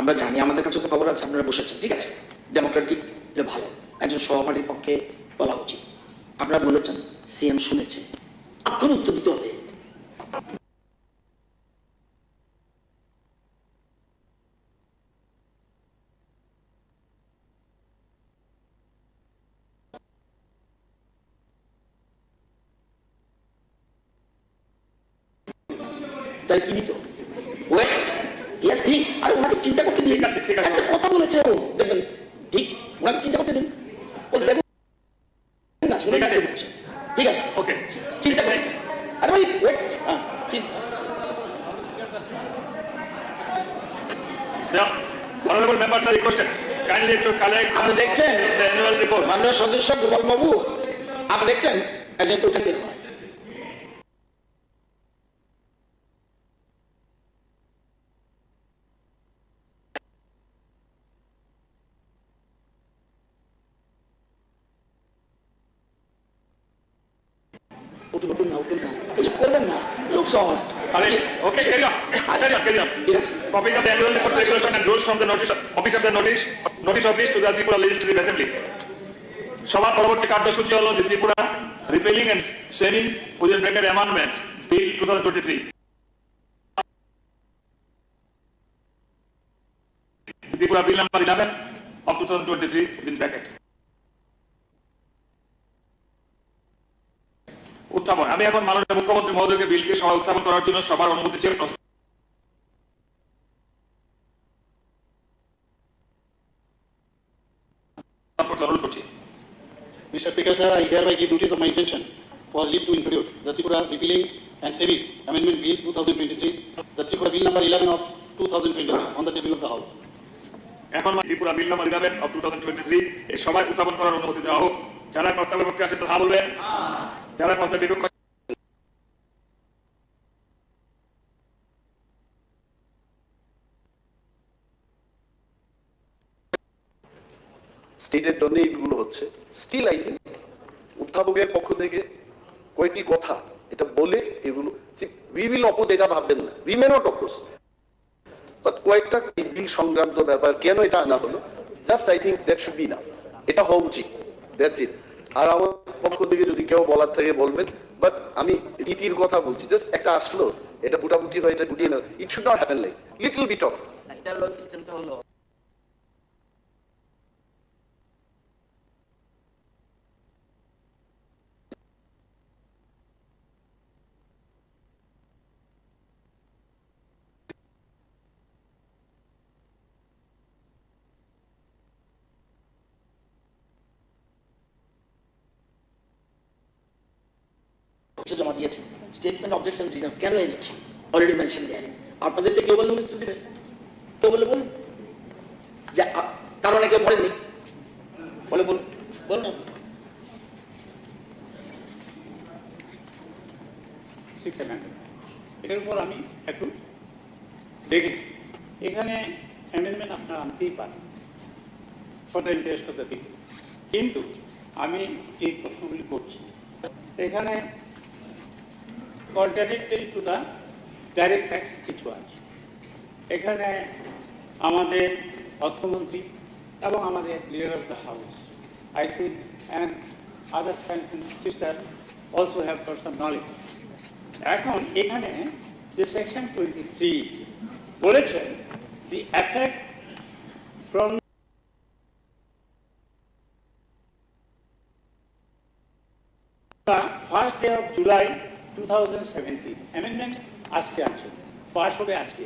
আমরা জানি, আমাদের কাছে তো খবর আছে, আপনারা বসেছেন, ঠিক আছে, ডেমোক্রেটিক, এটা ভালো, একজন সহপাঠীর পক্ষে বলা উচিত। আপনারা বলেছেন সিএম শুনেছে, এখন উত্তর দিতে হবে। তাই কি দিত? ওয়েট, ইয়েস, ঠিক। আর ওনাকে চিন্তা করতে দিন, একটা কথা বলেছে ও, দেখবেন, ঠিক, ওনাকে চিন্তা করতে দিন, ও দেখুন না, শুনে না, ঠিক আছে, ওকে, চিন্তা করেন। আরে ভাই ওয়েট, হ্যাঁ, Honorable members are requested kindly to collect. আপনি দেখছেন the annual report. মাননীয় সদস্য গোপাল বাবু, আপনি দেখছেন একজন উঠাতে হয়। উঠুন না, এই যে করবেন না, লোক সহজ। Okay, carry on. Yes. Copy of the annual report, resolution and rules from the notice of the notice of this to the Tripura Legislative Assembly. সবার পরবর্তী কার্যসূচি হলো Tripura repealing and saving within bracket amendment bill 2023। Tripura bill number 11 of 2023 within bracket. উত্থাপন। আমি এখন মাননীয় মুখ্যমন্ত্রী মহোদয়কে বিলকে সভা উত্থাপন করার জন্য সবার অনুমতি চেয়ে অনুরোধ করছি। Mr. Speaker, sir, I hereby give notice of my intention for leave to introduce the Tripura Repealing and Saving Amendment Bill 2023, the Tripura Bill number 11 of 2023 on the table of the House. এখন ত্রিপুরা বিল নাম্বার 11 of 2023 এই সভায় উত্থাপন করার অনুমতি দেওয়া হোক। যারা প্রস্তাবের পক্ষে আছেন তারা বলবেন, যারা প্রস্তাবের বিপক্ষে স্টেটের জন্য এইগুলো হচ্ছে। স্টিল আই থিঙ্ক উত্থাপকের পক্ষ থেকে কয়েকটি কথা এটা বলে এগুলো উই উইল অপোজ, এটা ভাববেন না, we may not oppose, but কয়েকটা বিল সংক্রান্ত ব্যাপার কেন এটা আনা হলো, just I think that should be enough, এটা হওয়া উচিত, দ্যাটস ইট। আর আমার পক্ষ থেকে যদি কেউ বলার থেকে বলবেন, বাট আমি রীতির কথা বলছি, জাস্ট একটা আসলো, এটা বুটাবুটি হয়, এটা গুটিয়ে না, it should not happen like little bit of. এটা সিস্টেমটা হলো জমা দিয়েছেন, স্টেটমেন্ট অবজেকশন রিজার্ভ কেন এনেছি, অলরেডি মেনশন দেন। আপনাদের কেউ বললে উত্তর দিবে, কেউ বলে বলুন, যে তার মানে কেউ বলেননি, বলে বলুন, বলুন। এটার উপর আমি একটু দেখেছি, এখানে অ্যামেন্ডমেন্ট আপনারা আনতেই পারেন for the interest of the people, কিন্তু আমি এই প্রশ্নগুলি করছি। এখানে contradictory to the direct tax কিছু আছে। এখানে আমাদের অর্থমন্ত্রী এবং আমাদের leader of the house, I think, and other sister also have for some knowledge. এখন এখানে যে সেকশন 23 বলেছেন, the effect from first day of July 2017 amendment আজকে আছে, পাস হবে আজকে।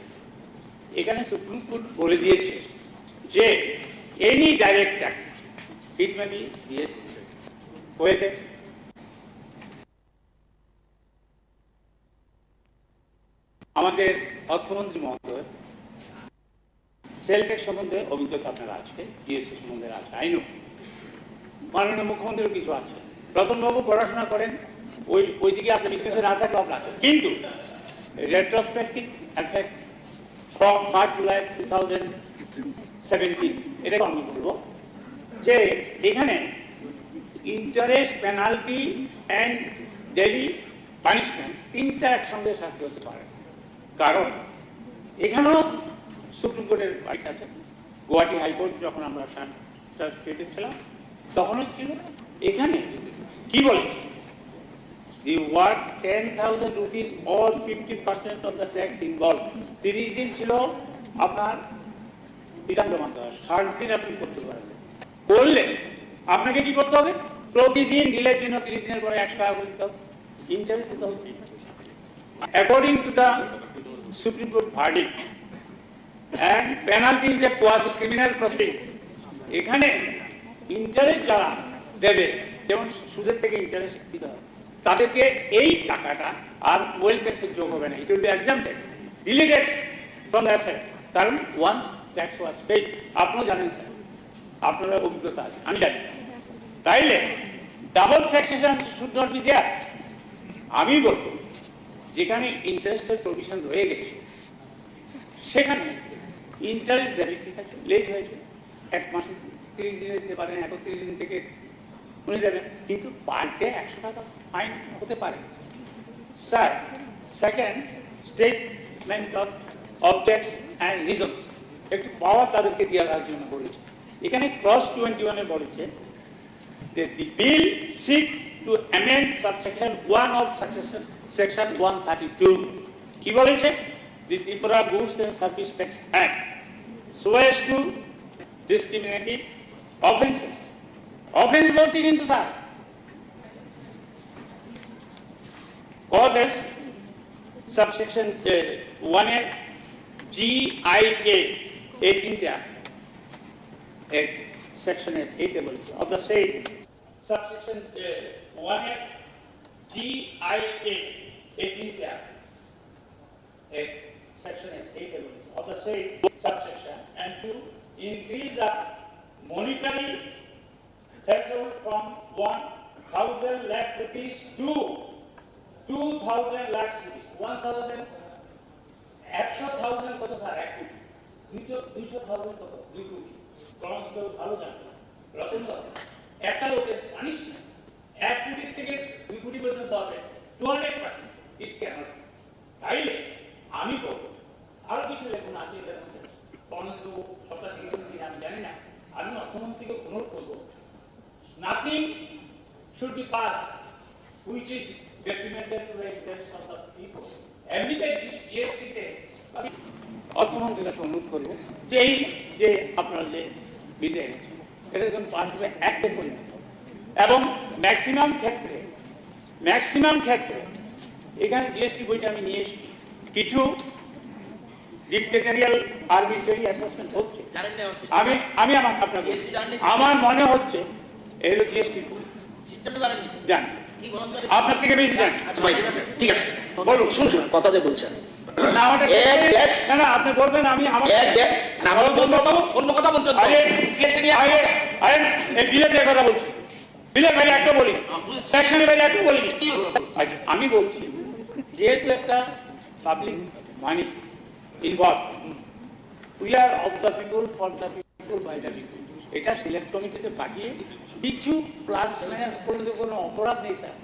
এখানে সুপ্রিম কোর্ট বলে দিয়েছে যে any direct tax, it may be GST, well tax, আমাদের অর্থমন্ত্রী মহোদয় সেল ট্যাক্স সম্বন্ধে অভিজ্ঞতা আপনার আছে, জিএসটি সম্বন্ধে আছে, আইনও মাননীয় মুখ্যমন্ত্রীর কিছু আছে, রতনবাবু পড়াশোনা করেন, ওইদিকে আপনার বিশেষ না থাকলে আপনার, কিন্তু retrospective effect from March July 2017 এটা আমি বলবো যে এখানে interest, penalty and daily punishment তিনটা একসঙ্গে শাস্তি হতে পারে। কারণ এখানেও সুপ্রিম কোর্টের বাড়ি আছে, গুয়াহাটি হাইকোর্ট যখন আমরা স্টেটে ছিলাম তখনও ছিল। এখানে কি বলেছে, the word 10,000 rupees or 50% of the tax involved 30 দিন ছিল আপনার বিধান জমা দেওয়া, 60 দিন আপনি করতে পারবেন। করলে আপনাকে কি করতে হবে, প্রতিদিন ডিলের জন্য 30 দিনের পরে 100 টাকা করে দিতে হবে, ইন্টারেস্ট দিতে হবে। According to the Supreme Court verdict and penalty is a quasi criminal proceeding, এখানে ইন্টারেস্ট যারা দেবে, যেমন সুদের থেকে ইন্টারেস্ট দিতে হবে, তাদেরকে এই টাকাটা আর ওয়েলথ ট্যাক্সের যোগ হবে না, it will be exempted, deleted from the asset, কারণ ওয়ান্স ট্যাক্স ওয়াজ পেইড। আপনিও জানেন স্যার, আপনার অভিজ্ঞতা আছে, আমি জানি। তাইলে double taxation should not be there. আমি বলবো যেখানে ইন্টারেস্টের প্রভিশন রয়ে গেছে সেখানে ইন্টারেস্ট দেবে, ঠিক আছে, লেট হয়েছে, 1 মাসে 30 দিনে দিতে পারেন, 31 দিন থেকে উনি দেবেন, কিন্তু পার ডে 100 টাকা ফাইন হতে পারে। Sir, second statement of objects and reasons একটু পাওয়ার তাদেরকে দেওয়ার জন্য বলেছে। এখানে ক্লজ 21 এ বলেছে যে the bill seek to amend subsection 1 of section 132। কি বলেছে, the Tripura goods and service tax act so as to discriminative offenses। Offence বলতে কিন্তু স্যার causes subsection 1 এর GIK 18 সেকশনের 8 এ বলেছে, of the same subsection 1 এর GIK 18 সেকশনের 8 এ বলেছে, of the same subsection, and to increase the monetary threshold from 1,000 lakh rupees to 2,000 lakh rupees। 1,000 100,000 কত স্যার, 1 কোটি, 200,000 কত, 2 কোটি। কারণ কেউ ভালো জানে রতন বাবু, একটা লোকের পানিশমেন্ট 1 কোটি থেকে 2 কোটি পর্যন্ত হবে 200%, ইট ক্যানট। তাইলে আমি বলবো আরো কিছু লেখুন আছে এটার মধ্যে, পরন্তু সরকার থেকে আমি জানি না, আমি অর্থমন্ত্রীকে অনুরোধ করবো, nothing should be passed which is detrimental to the interests of the people। এমনিতে জিএসটিতে অর্থমন্ত্রীর কাছে অনুরোধ করবো যে এই যে আপনারা যে বিলে এনেছেন এটা যখন পাস হবে অ্যাক্টে পরিণত হবে, এবং ম্যাক্সিমাম ক্ষেত্রে এখানে জিএসটি বইটা আমি নিয়ে এসেছি, কিছু ডিক্টেটোরিয়াল আরবিট্রারি অ্যাসেসমেন্ট হচ্ছে। আমি আমার মনে হচ্ছে এগুলো জিএসটি সিস্টেমটা জানেন, জানি, আপনার থেকে বেশি জানি। আচ্ছা ভাই, ঠিক আছে, বলুন, শুনছেন কথা যে বলছেন, আপনি বলবেন, আমি অন্য কথা বলছেন, বিলের কথা বলছি, বিলের বাইরে একটা বলি, সেকশনের বাইরে একটা বলি। আমি বলছি যেহেতু একটা public money involve, we are of the people, for the people, by the people, এটা সিলেক্ট কমিটিতে পাঠিয়ে কিছু প্লাস মাইনাস করলে কোনো অপরাধ নেই স্যার।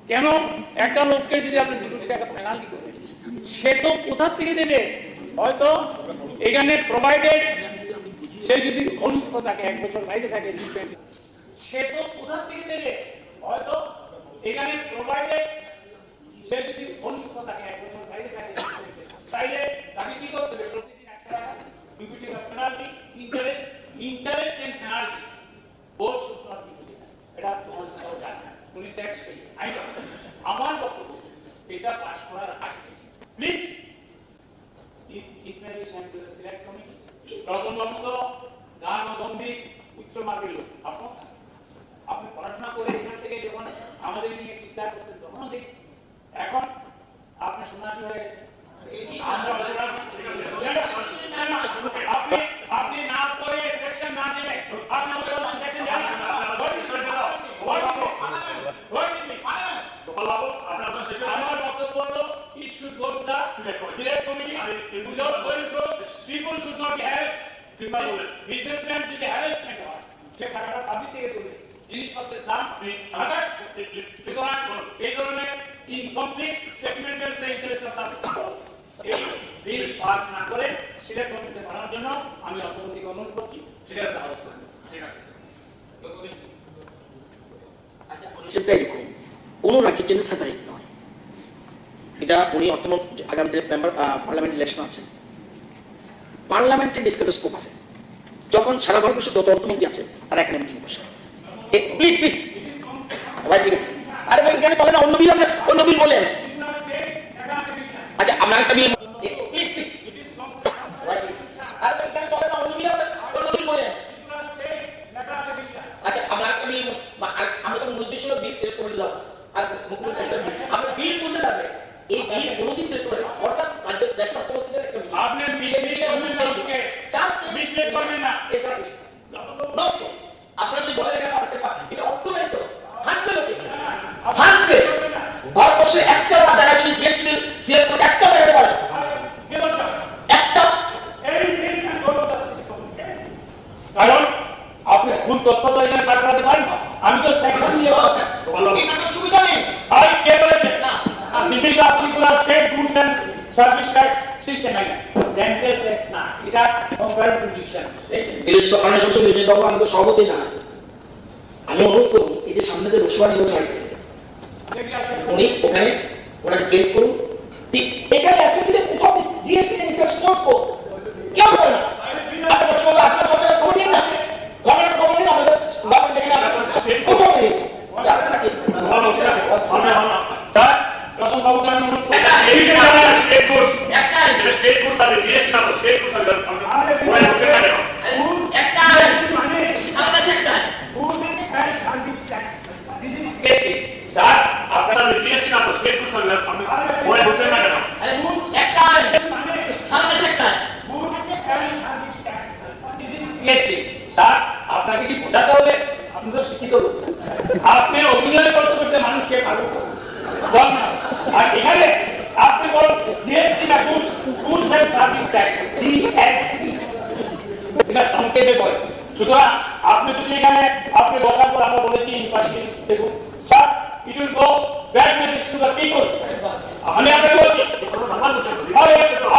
কেন একটা লোককে যদি আপনি 2 কোটি টাকা পেনাল্টি করেন, সে তো কোথা থেকে দেবে, হয়তো এখানে প্রোভাইডেড সে যদি অসুস্থ থাকে, 1 বছর বাইরে থাকে, সে তো কোথা থেকে দেবে, হয়তো এখানে প্রোভাইডেড সে যদি অসুস্থ থাকে, 1 বছর বাইরে থাকে, তাইলে তাকে কি করতে হবে, প্রতিদিন 100 টাকা 2 কোটি টাকা পেনাল্টি, ইন্টারেস্ট এন্ড পেনাল্টি বোস সুতরাং এটা তোমার জানা, উনি ট্যাক্স পে। আমার বক্তব্য এটা পাস করার আগে please it may be send to the select committee. প্রথম তো গান ও গম্ভীর উচ্চ মার্গের লোক, আপনি পড়াশোনা করে এখান থেকে যখন আমাদের নিয়ে চিন্তা করতেন তখন দেখি, এখন আপনি সন্ন্যাসী হয়ে গেছে। আপনি না করে সেকশন না দিলে আপনি সেকশন জানেন আমার বক্তব্য হলো it should go to the select committee without going to people should not be harassed, businessmen যদি harassment হয় সে টাকাটা পাবলিক থেকে তুলবে, জিনিসপত্রের দাম আকাশ। সুতরাং এই ধরনের ইনকমপ্লিট স্টেটমেন্টের ইন্টারেস্ট বিল পাস না করে সিলেক্ট করতে পারার জন্য আমি অর্থমন্ত্রীকে অনুরোধ করছি সিলেক্ট হাউস করুন। ঠিক আছে। সেটা এরকম কোনো রাজ্যের জন্য সেপারেট নয়। এটা উনি অর্থমন্ত্রী আগামী মেম্বার পার্লামেন্ট ইলেকশন আছে, পার্লামেন্টে ডিসকাসের স্কোপ আছে। যখন সারা ভারতবর্ষে যত অর্থমন্ত্রী আছে তারা এখানে মিটিং বসে। প্লিজ প্লিজ ভাই ঠিক আছে। আরে ভাই এখানে তবে না অন্য বিল বলেন। আচ্ছা আমরা একটা বিল প্লিজ প্লিজ ভাই ঠিক আছে। আরে ভাই এখানে চলে না অন্য বিল বলেন। আচ্ছা আমরা একটা বিল আমরা তো নির্দিষ্ট বিল সেট করে দাও আর আমরা বিল বুঝে যাবে এই বিল কোনোদিন সেট করে অর্থাৎ রাজ্যের দেশ অর্থমন্ত্রীদের একটা বিল আপনি মিসলেট করবেন না। আপনারা যদি বলেন এটা করতে পারেন, এটা অর্থ নাই তো হাসবে লোকে হাসবে। ভারতবর্ষে একটা জায়গা যদি জিএসটি বিল সেট করে একটা দেখাতে পারে একটা, কারণ আপনি ভুল তথ্য তো এখানে পাস করাতে পারেন। আমি তো সেকশন নিয়ে এই সেকশন সুবিধা নেই। আর কে বলেছে না this is particular state goods and service tax system central tax না, এটা কম্পারেটিভ জুডিকশন। বিরোধী দলের সদস্য বিজয় বাবু আমি তো সভাপতি না, আমি অনুরোধ করব এই যে সামনে যে লোকসভা নির্বাচন হয়েছে উনি ওখানে ওনাকে প্লেস করুন। ঠিক এখানে অ্যাসেম্বলিতে কোথাও জিএসটি নিয়ে ডিসকাস করব কেউ করে না। আপনি পশ্চিমবঙ্গ আসলে সরকারের খবর নিন না, গভর্নমেন্ট খবর নিন। আমাদের গভর্নমেন্ট যেখানে আছে কোথাও নেই। স্যার প্রথম বাবু তো আমি স্টেট গুডস একটা স্টেট গুডস আর জিএসটি না স্টেট গুডস আর একটা মানে আমরা সেটা good and service tax this is এটি। স্যার আপনারা জিএসটি না স্টেট গুডস আর ওরা বুঝছেন না কেন? আরে গুড একটা মানে আমরা সেটা good and service tax this is GST. Sir আপনাকে কি বোঝাতে হবে? আপনি তো শিক্ষিত লোক, আপনি অভিনয় করতে করতে মানুষকে পাগল করেন বল না। আর এখানে আপনি বল জিএসটি না goods and service tax GST, এটা সংক্ষেপে বলে। সুতরাং আপনি যদি এখানে আপনি বসার পর আমরা বলেছি ইনফ্রাস্ট্রাকচার দেখুন sir it will go bad message to the people. আমি আপনাকে বলছি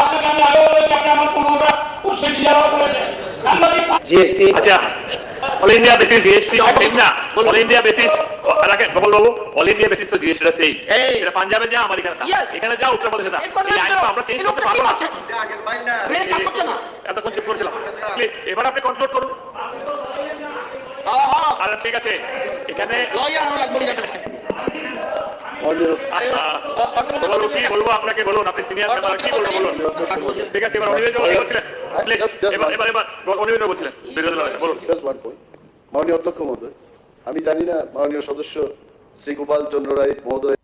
আপনাকে আমি আগে বলেছি আপনি আমার কোনোটা কোশ্চেন দিয়ে করেছেন জিএসটি। আচ্ছা all India basis GST same না? অল ইন্ডিয়া বেসিস আগে বল বাবু অল ইন্ডিয়া বেসিস তো জিএসটিটা সেই এটা পাঞ্জাবে যা আমার এখানে যা উত্তরপ্রদেশে যা এই আইন তো আমরা চেঞ্জ করতে পারবো না। এতক্ষণ চেক করছিলাম প্লিজ এবার আপনি কন্ট্রোল করুন। আরে ঠিক আছে এখানে কি বলবো আপনাকে বলুন, আপনি সিনিয়র মেম্বার কি বলবো বলুন। ঠিক আছে এবার অনিবেদ্য বলছিলেন এবার অনিবেদ্য বলছিলেন বলুন। মাননীয় অধ্যক্ষ মহোদয়, আমি জানি না মাননীয় সদস্য শ্রী গোপাল চন্দ্র রায় মহোদয়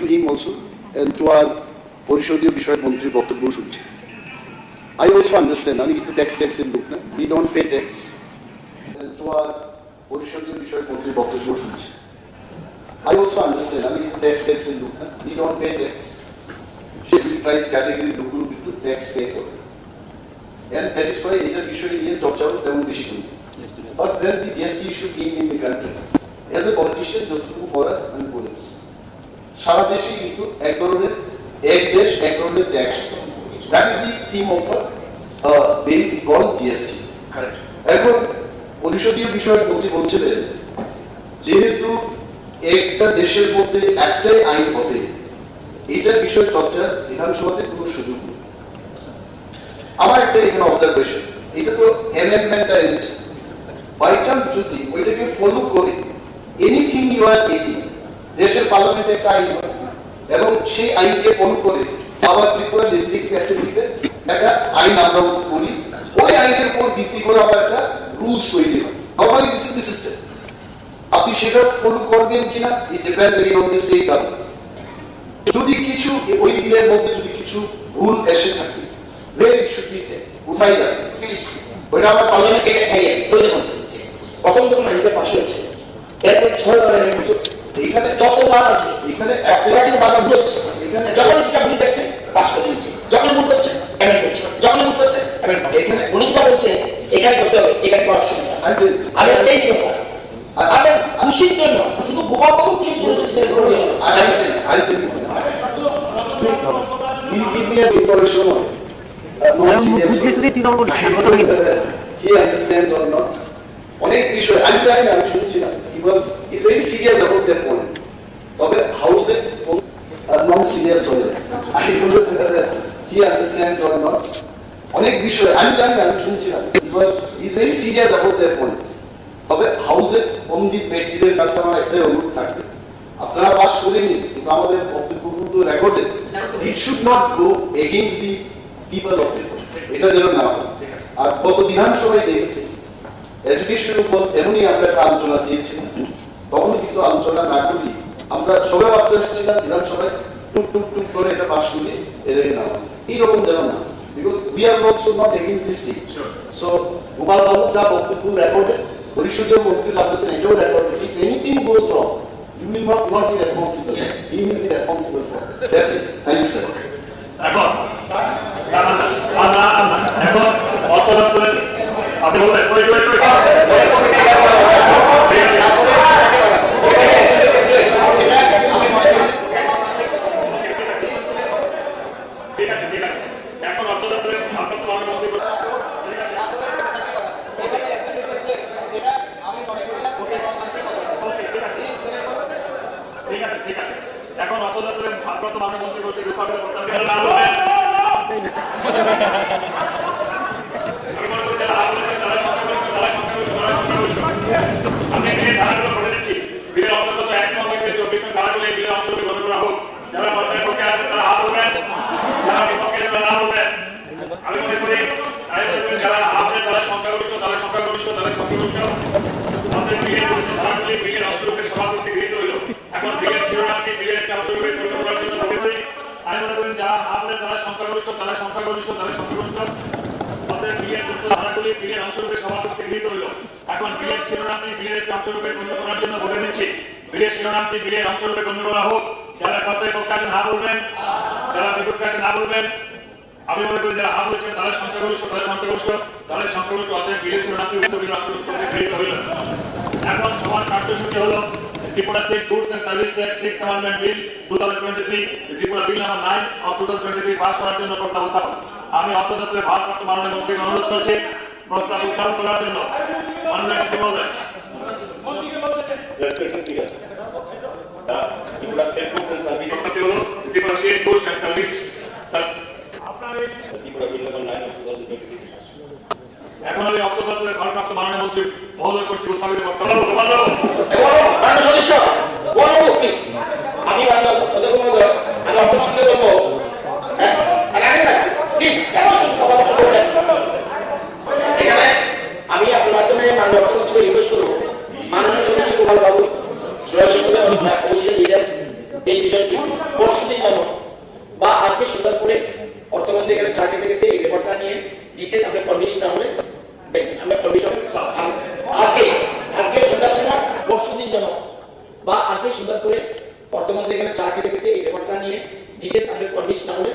to him also and to our পরিষদীয় বিষয়ক মন্ত্রীর বক্তব্য শুনছি। I also understand, আমি কিন্তু ট্যাক্স এর লোক না, we don't pay tax. And to our পরিষদীয় বিষয়ক মন্ত্রীর বক্তব্য শুনছি। I also understand, আমি কিন্তু ট্যাক্স এর লোক না, we don't pay tax. Scheduled tribe category লোকগুলো কিন্তু ট্যাক্স পে করে। And that is why এটার বিষয়ে নিয়ে চর্চাও তেমন বেশি করি। But when the GST issue came in the country, as a politician যতটুকু করার আমি বলেছি সারা দেশে কিন্তু এক ধরনের এক দেশ এক ধরনের tax, that is the theme of bill call GST. এখন পরিষদীয় বিষয়ক মন্ত্রী বলছিলেন যেহেতু একটা দেশের মধ্যে একটাই আইন হবে এইটার বিষয়ে চর্চা বিধানসভাতে কোনো সুযোগ নেই। আমার একটা এখানে অবজারভেশন, এটা তো অ্যামেন্ডমেন্ট এনেছে, বাই চান্স যদি ওইটাকে ফলো করে এনিথিং ইউ আর টেকিং দেশের পার্লামেন্টে একটা আইন হয় এবং সেই আইনকে ফলো করে আবার ত্রিপুরা লেজিসলেটিভ অ্যাসেম্বলিতে একটা আইন আমরা করি, ওই আইনের উপর ভিত্তি করে আবার একটা রুলস তৈরি হয়। Normally this is the system. আপনি সেটা ফলো করবেন কিনা it depends on the state government. যদি কিছু ওই বিলের মধ্যে যদি কিছু ভুল এসে থাকে where it should be said, কোথায় যাবে ওইটা আমরা পার্লামেন্টে দেখুন প্রথম যখন আইনটা পাস হয়েছে এরপর 6 ধরনের এইখানে যত বার আসবে এখানে এরা কিন্তু বারবার ভুল হচ্ছে যখন যেটা ভুল দেখছে পাস করে দিচ্ছে যখন ভুল করছে অ্যামেন্ড করছে যখন ভুল করছে অ্যামেন্ড করছে এখানে উনি যেটা বলছে এখানে করতে হবে এখানে করার সুবিধা আমি চাই কি কথা আমি খুশির জন্য শুধু গোপালবাবু খুশির জন্য যদি সেটা করে অনেক বিষয় আমি জানি না, আমি শুনছিলাম is very serious about that point, তবে হাউসে নন সিরিয়াস হয়ে যায় কি আন্ডারস্ট্যান্ডস অর নট অনেক বিষয় আমি জানি না, আমি শুনছিলাম is very serious about that point, তবে হাউসে বন্দি ব্যক্তিদের কাছে আমার একটাই অনুরোধ থাকবে, আপনারা পাস করেনি কিন্তু আমাদের বক্তব্য রেকর্ডে ইট should not go against the people of এটা যেন না হয়। আর গত বিধানসভায় দেখেছি এডুকেশনের উপর এমনই আমরা একটা আলোচনা চেয়েছিলাম, তখন কিন্তু আলোচনা না করি আমরা সবাই ভাবতে এসেছিলাম বিধানসভায় টুক টুক টুক করে এটা পাস করি এদের না হয় এইরকম যেন না, because we are also not against this thing. So Gopal babu যা বক্তব্য রেকর্ডে পরিষদীয় মন্ত্রী যা বলছেন এটাও রেকর্ডে, if anything goes wrong you will not be responsible. He will be responsible for it. That's it. Thank you, sir. এখন অর্থ দপ্তরের আপনি বলবেন এখন অর্থ দপ্তরের ঠিক আছে এখন অর্থ দপ্তরের ভারপ্রাপ্ত মাননীয় মন্ত্রী কর্তৃক আমি মনে করি যারা আমাদের তারা সংখ্যাগরিষ্ঠ তারা সংখ্যাগরিষ্ঠ তারা সংখ্যাগরিষ্ঠ আমাদের বিলের অংশরূপে সভাপতি গৃহীত হইল। এখন বিলের শিরোনামকে বিলের একটা অংশরূপে পরিণত করার জন্য বলে করি আমি মনে করি যারা আমাদের তারা সংখ্যাগরিষ্ঠ তারা সংখ্যাগরিষ্ঠ তারা সংখ্যাগরিষ্ঠ আমাদের বিলের ধারাগুলি বিলের অংশরূপে সভাপতি গৃহীত হইল। এখন বিলের শিরোনামটি বিলের একটা অংশরূপে গণ্য করার জন্য বলে দিচ্ছি বিলের শিরোনামটি বিলের অংশরূপে গণ্য করা হোক। যারা কথায় পক্ষে না বলবেন যারা বিপক্ষে না বলবেন আমি মনে করি যারা হাত হয়েছেন তারা সংখ্যাগরিষ্ঠ তারা সংখ্যাগরিষ্ঠ তারা সংখ্যাগরিষ্ঠ অতএব বিলের শিরোনামটি গৃহীত হইল। এখন সবার কার্যসূচি হলো Tripura state goods and service tax 6th amendment bill 2023 Tripura bill number 9 of 2023 pass করার জন্য প্রস্তাব উত্থাপন। আমি অর্থ দপ্তরের ভারপ্রাপ্ত মাননীয় মন্ত্রীকে অনুরোধ করছি প্রস্তাব উত্থাপন করার জন্য। মাননীয় মন্ত্রী বলবেন Tripura state goods and service হলো Tripura state goods and service এখন আমি অর্থ দপ্তরের ভারপ্রাপ্ত মাননীয় মন্ত্রী মহোদয় কর্তৃক উত্থাপিত প্রস্তাব আমি আপনার মাধ্যমে মাননীয় অর্থমন্ত্রীকে রিকোয়েস্ট করব মাননীয় সদস্য গোপাল বাবু এই বিষয়টি পরশুদিন যেন বা আজকে সুন্দর করে অর্থমন্ত্রী এখানে চাকরি থেকে এই ব্যাপারটা নিয়ে ডিটেলস আমরা পাবলিশ না হলে আমরা পাবলিশ আজকে সন্ধ্যার সময় পরশুদিন যেন বা আজকে সুন্দর করে অর্থমন্ত্রী এখানে চাকরি থেকে এই ব্যাপারটা নিয়ে ডিটেলস আমরা পাবলিশ না হলে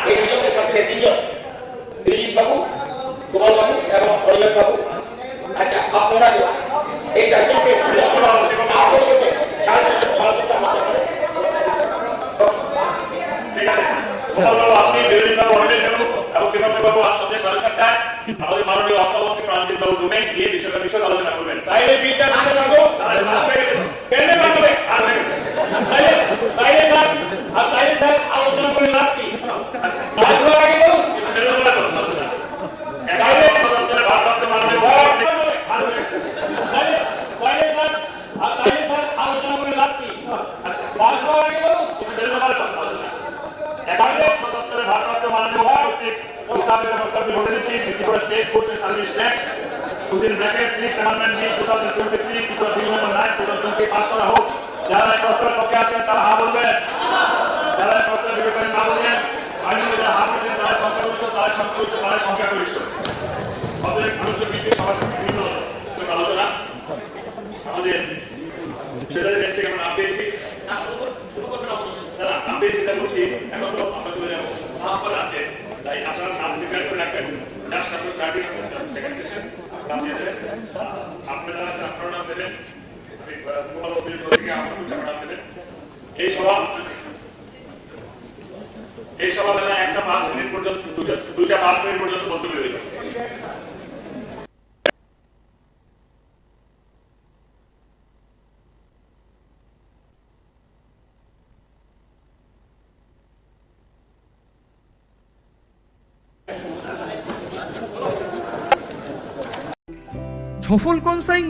এই দুজনের সাথে তিনজন দিলীপ বাবু গোপাল বাবু এবং অরিয়ন বাবু আচ্ছা আপনারা এই চারজনকে আপনি আমাদের মাননীয় অর্থমন্ত্রী প্রাণজিৎ বাবু রুমে গিয়ে বিষয় আলোচনা করবেন। তাইলে আলোচনা করে লাভ কি আলোচনা করে লাভ কি ভারপ্রাপ্ত মাননীয় কর্তৃক উত্থাপিত প্রস্তাবটি বলে দিচ্ছি Tripura state goods and service tax within brackets 6th amendment bill 2023 Tripura bill number 9 2023 pass করা হোক। যারা এই প্রস্তাবের পক্ষে আছেন তারা হা বলবেন, যারা এই প্রস্তাবের বিপক্ষে না বলবেন আমি যারা হা বলবেন তারা সংখ্যাগরিষ্ঠ তারা সংখ্যাগরিষ্ঠ তারা সংখ্যাগরিষ্ঠ অতএব মানুষের বিদ্যুৎ সভা বিভিন্ন আলোচনা আমাদের সেটাই শুরু করবেন না, আমি যেটা বলছি এখন তো আমরা চলে যাবো তারপরে আছে তাই আপনারা নাম প্রিপেয়ার করে রাখবেন জাস্ট আমরা স্টার্টিং সেকেন্ড সেশন নাম দিয়ে দেবেন আপনারা নাম দেবেন ভালো থেকে আপনার নাম দেবেন এই সভা বেলা একটা 5 মিনিট পর্যন্ত দুইটা 5 মিনিট পর্যন্ত বক্তব্য দেবেন সফল কনসাইন